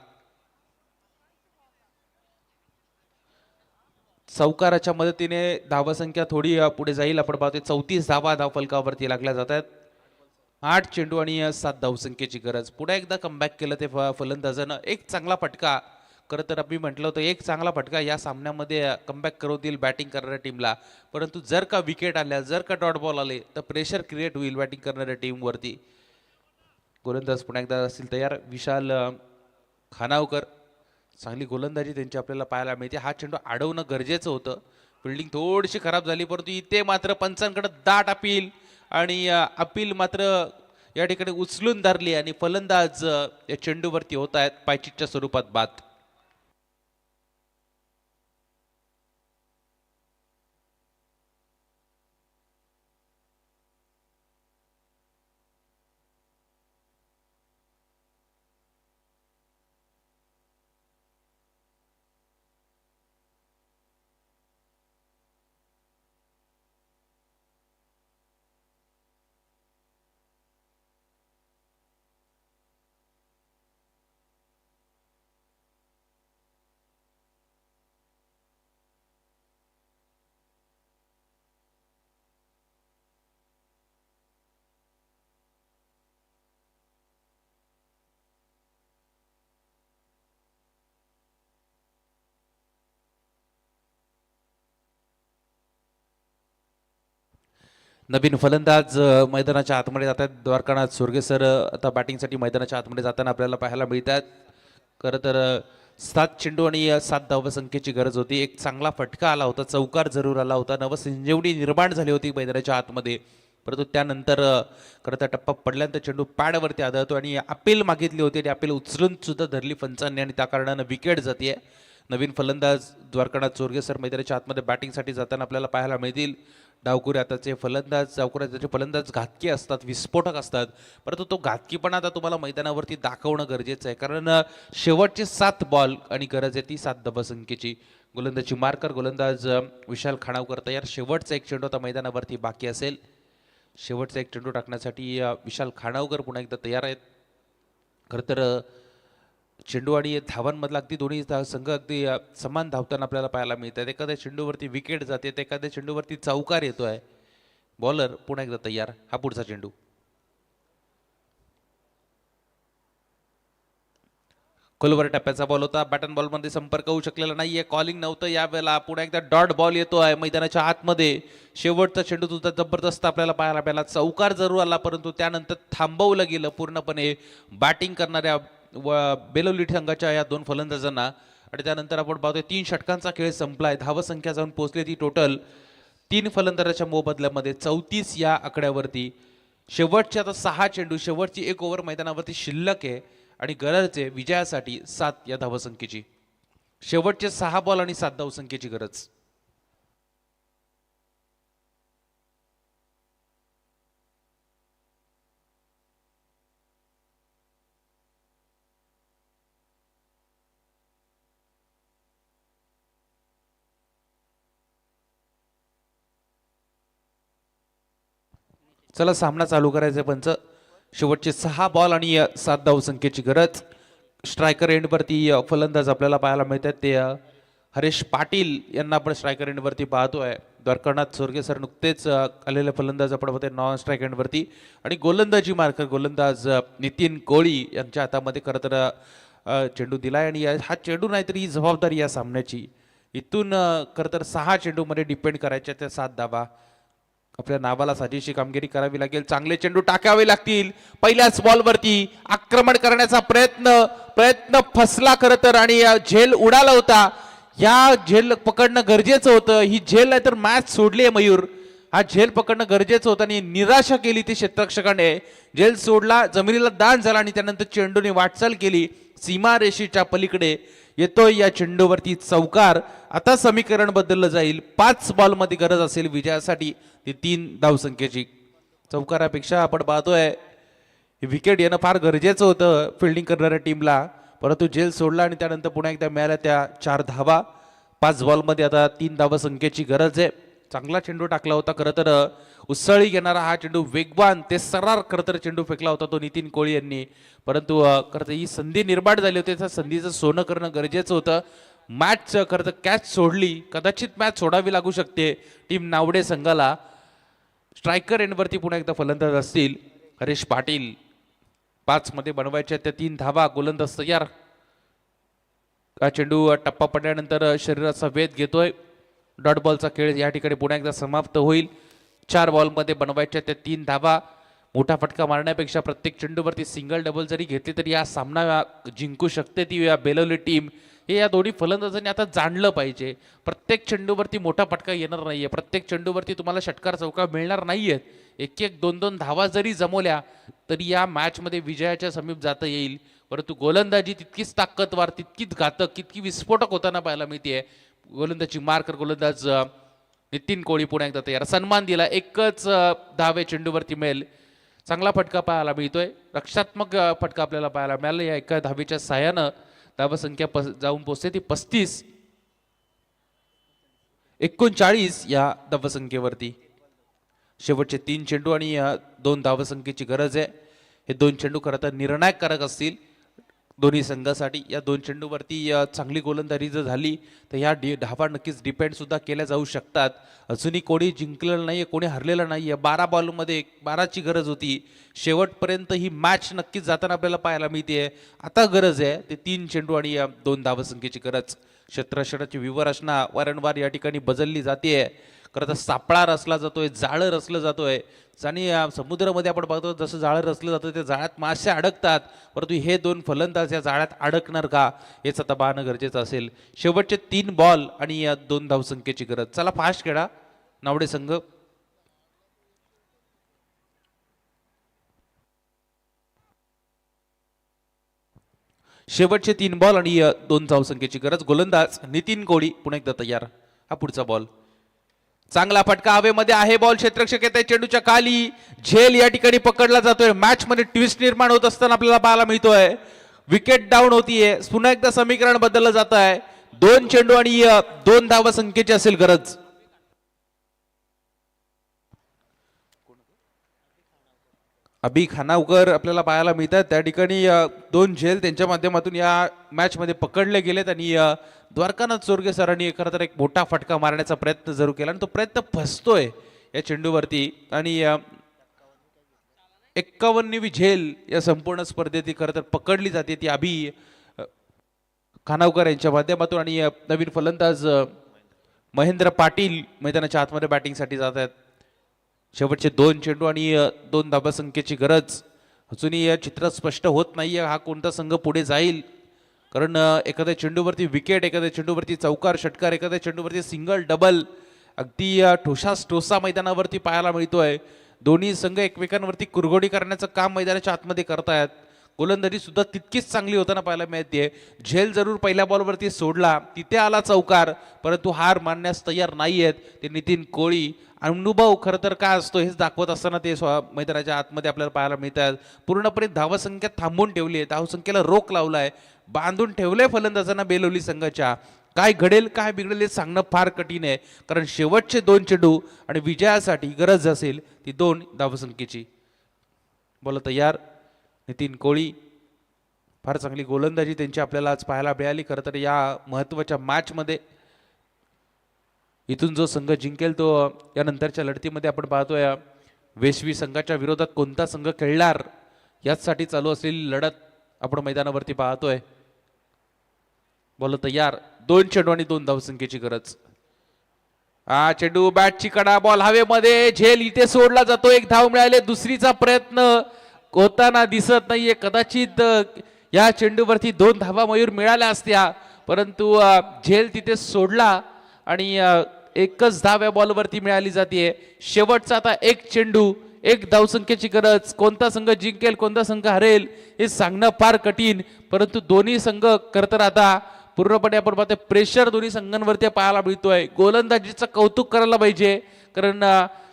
चौकाराच्या मदतीने धावसंख्या थोडी पुढे जाईल. आपण पाहतोय 34 धावा धावफलकावरती लागल्या जात आहेत. 8 चेंडू आणि 7 धावसंख्येची गरज. पुढे एकदा कमबॅक केलं ते फलंदाजानं. एक चांगला फटका, खरं तर आम्ही म्हटलं होतं एक चांगला फटका या सामन्यामध्ये कमबॅक करू देईल बॅटिंग करणाऱ्या टीमला. परंतु जर का विकेट आल्या, जर का डॉट बॉल आले तर प्रेशर क्रिएट होईल बॅटिंग करणाऱ्या टीमवरती. गोलंदाज पुन्हा एकदा असतील तयार. विशाल खानावकर, चांगली गोलंदाजी त्यांची आपल्याला पाहायला मिळते. हा चेंडू अडवणं गरजेचं होतं. फिल्डिंग थोडीशी खराब झाली, परंतु इथे मात्र पंचांकडे दाट अपील आणि अपील मात्र या ठिकाणी उचलून धरली आणि फलंदाज या चेंडूवरती होत आहेत पायचीच्या स्वरूपात बाद. नवीन फलंदाज मैदानाच्या आतमध्ये जातात. द्वारकानाथ सुरगे सर आता बॅटिंगसाठी मैदानाच्या आतमध्ये जाताना आपल्याला पाहायला मिळतात. खरं तर 7 चेंडू आणि 7 धावसंख्येची गरज होती. एक चांगला फटका आला होता, चौकार जरूर आला होता, नवसंजीवनी निर्माण झाली होती मैदानाच्या आतमध्ये. परंतु त्यानंतर खरं तर टप्पा पडल्यानंतर चेंडू पॅडवरती आदळतो आणि अपील मागितली होती आणि अपील उचलून सुद्धा धरली पंचांनी आणि त्या कारणानं विकेट जाते. नवीन फलंदाज द्वारकानाथ चोरगे सर मैदानाच्या आतमध्ये बॅटिंगसाठी जाताना आपल्याला पाहायला मिळतील. डावखुरे हाताचे फलंदाज, डावखुरे हाताचे फलंदाज घातकी असतात, विस्फोटक असतात, परंतु तो घातकीपणा आता तुम्हाला मैदानावरती दाखवणं गरजेचं आहे. कारण शेवटचे 7 बॉल आणि गरज आहे ती 7 धावसंख्येची. गोलंदाजी मार्कर गोलंदाज विशाल खानावकर तयार. शेवटचा एक चेंडू आता मैदानावरती बाकी असेल. शेवटचा एक चेंडू टाकण्यासाठी विशाल खानावकर पुन्हा एकदा तयार आहेत. खरं तर चेंडू आणि धावांमधला अगदी दोन्ही संघ अगदी समान धावताना आपल्याला पाहायला मिळतात. एखाद्या चेंडूवरती विकेट जाते तर एखाद्या चेंडूवरती चौकार येतोय. बॉलर पुन्हा एकदा तयार. हा पुढचा चेंडू. खोलवर टप्प्याचा बॉल होता. बॅटन बॉलमध्ये संपर्क होऊ शकलेला नाहीये. कॉलिंग नव्हतं यावेळेला. पुन्हा एकदा डॉट बॉल येतोय मैदानाच्या आतमध्ये. शेवटचा चेंडू सुद्धा जबरदस्त आपल्याला पाहायला मिळाला. चौकार जरूर आला, परंतु त्यानंतर थांबवलं गेलं पूर्णपणे बॅटिंग करणाऱ्या बेलोली संघाच्या या दोन फलंदाजांना. आणि त्यानंतर आपण पाहतोय 3 षटकांचा खेळ संपलाय. धावसंख्या जाऊन पोहोचली ती टोटल 3 फलंदाजाच्या मोबदल्यामध्ये 34 या आकड्यावरती. शेवटचे आता 6 चेंडू, शेवटची 1 ओव्हर मैदानावरती शिल्लक आहे आणि गरज आहे विजयासाठी 7 या धावसंख्येची. शेवटचे 6 बॉल आणि 7 धावसंख्येची गरज. चला सामना चालू करायचा पंच. शेवटचे 6 बॉल आणि 7 धावसंख्येची गरज. स्ट्रायकर एंडवरती फलंदाज आपल्याला पाहायला मिळतात ते हरेश पाटील यांना आपण स्ट्रायकर एंडवरती पाहतोय. द्वारकानाथ सोरगे सर नुकतेच आलेले फलंदाज आपण पाहतोय नॉन स्ट्राईक एंडवरती. आणि गोलंदाजी मार्कर गोलंदाज नितीन कोळी यांच्या हातामध्ये खरं तर चेंडू दिलाय. आणि हा चेंडू नाहीतरी ही जबाबदारी या सामन्याची. इथून खरं तर 6 चेंडूमध्ये डिपेंड करायच्या त्या 7 धावा. आपल्या नावाला साजेशी कामगिरी करावी लागेल. चांगले चेंडू टाकावे लागतील. पहिल्याच बॉलवरती आक्रमण करण्याचा प्रयत्न फसला खरं तर. आणि झेल उडाला होता. या झेल पकडणं गरजेचं होतं. ही झेल नाही तर मॅच सोडली आहे मयूर. हा झेल पकडणं गरजेचं होतं आणि निराशा केली ती क्षेत्ररक्षकाने. झेल सोडला, जमिनीला दान झाला आणि त्यानंतर चेंडूने वाटचाल केली सीमारेषेच्या पलीकडे. येतोय या चेंडूवरती चौकार. आता समीकरण बदललं जाईल. 5 बॉलमध्ये गरज असेल विजयासाठी ती 3 धावसंख्येची. चौकारापेक्षा आपण पाहतोय विकेट येणं फार गरजेचं होतं फिल्डिंग करणाऱ्या टीमला. परंतु झेल सोडला आणि त्यानंतर पुन्हा एकदा मिळाल्या त्या 4 धावा. 5 बॉलमध्ये आता 3 धावसंख्येची गरज आहे. चांगला चेंडू टाकला होता खरं तर. उसळी घेणारा हा चेंडू वेगवान ते सरार खरं तर चेंडू फेकला होता तो नितीन कोळी यांनी. परंतु खरं तर ही संधी निर्माण झाली होती. त्या संधीचं सोनं करणं गरजेचं होतं. मॅच खरं तर कॅच सोडली, कदाचित मॅच सोडावी लागू शकते टीम नावडे संघाला. स्ट्रायकर एंडवरती पुन्हा एकदा फलंदाज असतील हरेश पाटील. 5 मध्ये बनवायच्या त्या 3 धावा. गोलंदाज तयार. हा चेंडू टप्पा पडल्यानंतर शरीराचा वेध घेतोय. डॉट बॉलचा खेळ या ठिकाणी पुन्हा एकदा समाप्त होईल. 4 बॉलमध्ये बनवायच्या त्या 3 धावा. मोठा फटका मारण्यापेक्षा प्रत्येक चेंडूवरती सिंगल डबल जरी घेतली तरी या सामना जिंकू शकते ती बेलोली टीम. हे या दोन्ही फलंदाजांनी आता जाणलं पाहिजे. प्रत्येक चेंडूवरती मोठा फटका येणार नाहीये. प्रत्येक चेंडूवरती तुम्हाला षटकार चौका मिळणार नाहीयेत. 1-1 2-2 धावा जरी जमवल्या तरी या मॅचमध्ये विजयाच्या समीप जाता येईल. परंतु गोलंदाजी तितकीच ताकदवार, तितकीच घातक, तितकी विस्फोटक होताना पाहायला मिळते. गोलंदाजी मार्कर गोलंदाज नितीन कोळी पुन्हा एकदा तयार. सन्मान दिला. 1च धावे चेंडूवरती मिळेल. चांगला फटका पाहायला मिळतोय. रक्षात्मक फटका आपल्याला पाहायला मिळाला. या एका धावेच्या साह्यानं धावसंख्या जाऊन पोहोचते ती 35. 39 या धावसंख्येवरती. शेवटचे 3 चेंडू आणि 2 धावसंख्येची गरज आहे. हे 2 चेंडू खरं तर निर्णायककारक असतील दोन्ही संघासाठी. या 2 चेंडूवरती चांगली गोलंदाजी जर झाली तर ह्या धावा नक्कीच डिपेंड सुद्धा केल्या जाऊ शकतात. अजूनही कोणी जिंकलेलं नाहीये, कोणी हरलेलं नाहीये. 12 बॉलमध्ये 12ची गरज होती. शेवटपर्यंत ही मॅच नक्कीच जाताना आपल्याला पाहायला मिळते. आता गरज आहे ते 3 चेंडू आणि 2 धावसंख्येची गरज. क्षेत्ररक्षणाची व्यूहरचना वारंवार या ठिकाणी बदलली जाते. खरं तर सापळा रचला जातोय, जाळं रचलं जातोय. आणि समुद्रामध्ये आपण बघतो जसं जाळं रचलं जातं त्या जाळ्यात मासे अडकतात. परंतु हे 2 फलंदाज या जाळ्यात अडकणार का हेच आता पाहणं गरजेचं असेल. शेवटचे 3 बॉल आणि 2 धावसंख्येची गरज. चला फास्ट खेळा नावडे संघ. शेवटचे 3 बॉल आणि 2 धावसंख्येची गरज. गोलंदाज नितीन कोळी पुन्हा एकदा तयार. हा पुढचा बॉल. चांगला फटका हवेमध्ये आहे. बॉल क्षेत्ररक्षक येते चेंडूच्या खाली. झेल या ठिकाणी पकडला जातोय. मॅच मध्ये ट्विस्ट निर्माण होत असताना आपल्याला पाहायला मिळतोय. विकेट डाऊन होतीये. पुन्हा एकदा समीकरण बदललं जात आहे. 2 चेंडू आणि 2 धावसंख्येची असेल गरज. अभि खानावकर आपल्याला पाहायला मिळतात. त्या ठिकाणी 2 झेल त्यांच्या माध्यमातून या मॅच मध्ये पकडले गेलेत. आणि द्वारकानाथ सोरगे सरांनी खरं तर एक मोठा फटका मारण्याचा प्रयत्न जरूर केला आणि तो प्रयत्न फसतोय या चेंडूवरती. आणि 51वी झेल या संपूर्ण स्पर्धेत खरं तर पकडली जाते ती अभि खानावकर यांच्या माध्यमातून. आणि नवीन फलंदाज महेंद्र पाटील मैदानाच्या आतमध्ये बॅटिंगसाठी जात आहेत. शेवटचे 2 चेंडू आणि 2 धावसंख्येची गरज. अजूनही या चित्र स्पष्ट होत नाहीये हा कोणता संघ पुढे जाईल, कारण एखाद्या चेंडूवरती विकेट, एखाद्या चेंडूवरती चौकार षटकार, एखाद्या चेंडूवरती सिंगल डबल अगदी ठोसास ठोसा मैदानावरती पाहायला मिळतोय. दोन्ही संघ एकमेकांवरती कुरघोडी करण्याचं काम मैदानाच्या आतमध्ये करतायत. गोलंदाजी सुद्धा तितकीच चांगली होताना पाहायला मिळते. झेल जरूर पहिल्या बॉलवरती सोडला, तिथे आला चौकार, परंतु हार मानण्यास तयार नाहीयेत ते नितीन कोळी. अनुभव खरं तर काय असतो हेच दाखवत असताना ते मैदानाच्या आतमध्ये आपल्याला पाहायला मिळतात. पूर्णपणे धावसंख्या थांबवून ठेवली आहे, धावसंख्येला रोख लावलाय, बांधून ठेवलंय फलंदाजांना बेलवली संघाच्या. काय घडेल काय बिघडेल हे सांगणं फार कठीण आहे, कारण शेवटचे 2 चेंडू आणि विजयासाठी गरज असेल ती 2 धावसंख्येची. बोला तयार नितीन कोळी. फार चांगली गोलंदाजी त्यांची आपल्याला आज पाहायला मिळाली. खरं तर या महत्त्वाच्या मॅचमध्ये इथून जो संघ जिंकेल तो या नंतरच्या लढतीमध्ये आपण पाहतोय वेशवी संघाच्या विरोधात कोणता संघ खेळणार याचसाठी चालू असलेली लढत आपण मैदानावरती पाहतोय. बोल तयार. 2 चेंडू आणि 2 धावसंख्येची गरज. हा चेंडू बॅटची कडा, बॉल हवेमध्ये, झेल इथे सोडला जातो. 1 धाव मिळाले. दुसरीचा प्रयत्न होताना दिसत नाहीये. कदाचित या चेंडूवरती 2 धावा मयूर मिळाल्या असत्या, परंतु झेल तिथे सोडला आणि एकच धाव या बॉलवरती मिळाली जाते. शेवटचा आता 1 चेंडू 1 धावसंख्येची गरज. कोणता संघ जिंकेल कोणता संघ हरेल हे सांगणं फार कठीण, परंतु दोन्ही संघ खरं तर आता पूर्णपणे आपण पाहतोय प्रेशर दोन्ही संघांवरती पाहायला मिळतोय. गोलंदाजीचं कौतुक करायला पाहिजे, कारण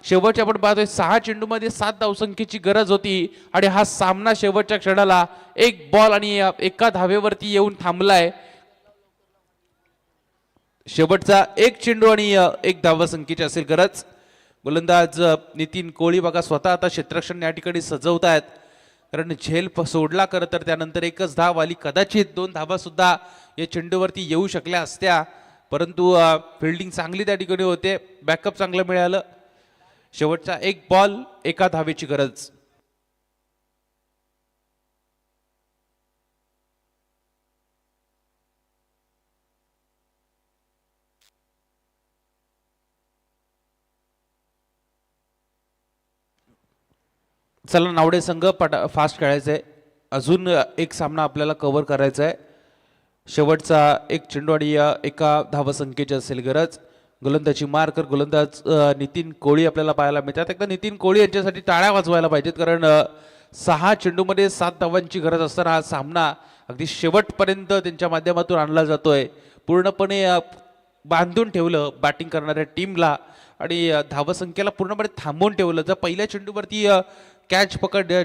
शेवटच्या आपण पाहतोय 6 चेंडूमध्ये 7 धावसंख्येची गरज होती आणि हा सामना शेवटच्या क्षणाला 1 बॉल आणि 1 धावेवरती येऊन थांबलाय. शेवटचा 1 चेंडू आणि 1 धावसंख्येची असेल गरज. गोलंदाज नितीन कोळी बघा स्वतः आता क्षेत्ररक्षण या ठिकाणी सजवतायत, कारण झेल सोडला खरं तर त्यानंतर 1च धाव आली. कदाचित 2 धावा सुद्धा या चेंडूवरती येऊ शकल्या असत्या, परंतु फिल्डिंग चांगली त्या ठिकाणी होते, बॅकअप चांगलं मिळालं. शेवटचा 1 बॉल 1 धावेची गरज. चला नावडे संघ फास्ट खेळायचा आहे. अजून एक सामना आपल्याला कव्हर करायचा आहे. शेवटचा 1 चेंडू आणि 1 धावसंख्येची असेल गरज. गोलंदाजी मार्कर गोलंदाज नितीन कोळी आपल्याला पाहायला मिळतात. एकदा नितीन कोळी यांच्यासाठी टाळ्या वाजवायला पाहिजेत, कारण 6 चेंडूमध्ये 7 धावांची गरज असताना हा सामना अगदी शेवटपर्यंत त्यांच्या माध्यमातून आणला जातोय. पूर्णपणे बांधून ठेवलं बॅटिंग करणाऱ्या टीमला आणि धावसंख्येला पूर्णपणे थांबवून ठेवलं. जर पहिल्या चेंडूवरती कॅच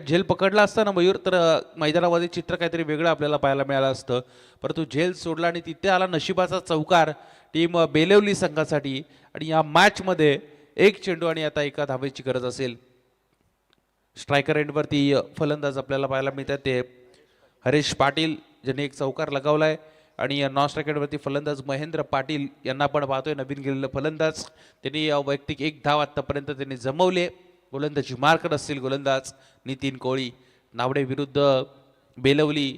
झेल पकडला असता ना मयूर, तर मैदानामध्ये चित्र काहीतरी वेगळं आपल्याला पाहायला मिळालं असतं, परंतु झेल सोडला आणि तिथे आला नशिबाचा चौकार टीम बेलवली संघासाठी. आणि या मॅचमध्ये 1 चेंडू आणि आता 1 धावेची गरज असेल. स्ट्रायकर एंडवरती फलंदाज आपल्याला पाहायला मिळतात ते हरेश पाटील, ज्यांनी 1 चौकार लगावलाय, आणि नॉन स्ट्रायकर एंडवरती फलंदाज महेंद्र पाटील यांना आपण पाहतोय नवीन गेलेलं फलंदाज. त्यांनी वैयक्तिक 1 धाव आतापर्यंत त्यांनी जमवले. गोलंदाजी मार्कर असतील गोलंदाज नितीन कोळी. नावडे विरुद्ध बेलवली,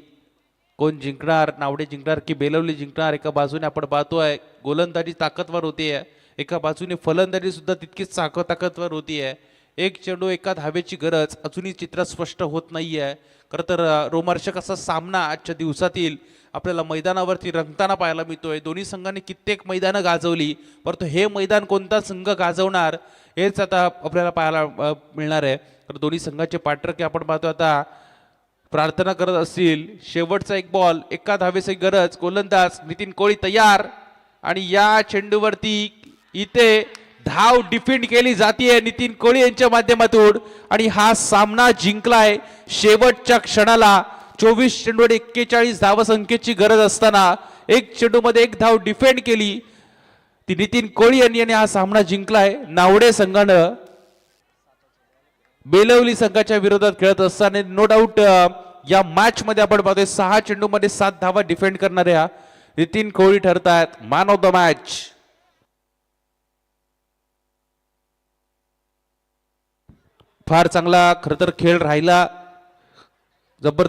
कोण जिंकणार? नावडे जिंकणार की बेलवली जिंकणार? एका बाजूने आपण पाहतोय गोलंदाजी ताकदवर होतीये, एका बाजूने फलंदाजी सुद्धा तितकीच ताकदवर होतीये. 1 चेंडू 1 धावेची गरज. अजूनही चित्र स्पष्ट होत नाहीये. खरं तर रोमांचक असा सामना आजच्या दिवसातील आपल्याला मैदानावरती रंगताना पाहायला मिळतोय. दोन्ही संघांनी कित्येक मैदानं गाजवली, परंतु हे मैदान कोणता संघ गाजवणार हेच आता आपल्याला पाहायला मिळणार आहे. तर दोन्ही संघाचे पाठराखी आपण पाहतो आता प्रार्थना करत असतील. शेवटचा 1 बॉल 1 धावेची गरज. गोलंदाज नितीन कोळी तयार, आणि या चेंडूवरती इथे धाव डिफेंड केली जाते नितीन कोळी यांच्या माध्यमातून, आणि हा सामना जिंकलाय शेवटच्या क्षणाला. 24 चेंडू 41 धावसंख्येची गरज असताना 1 चेंडूमध्ये 1 धाव डिफेंड केली ती नितीन कोळी यांनी हा सामना जिंकलाय. नावडे संघानं बेलवली संघाच्या विरोधात खेळत असताना नो डाऊट या मॅच मध्ये आपण पाहतोय 6 चेंडूमध्ये 7 धावा डिफेंड करणाऱ्या नितीन कोळी ठरतात मॅन ऑफ द मॅच. फार चांगला खरं तर खेळ राहिला, जबरदस्त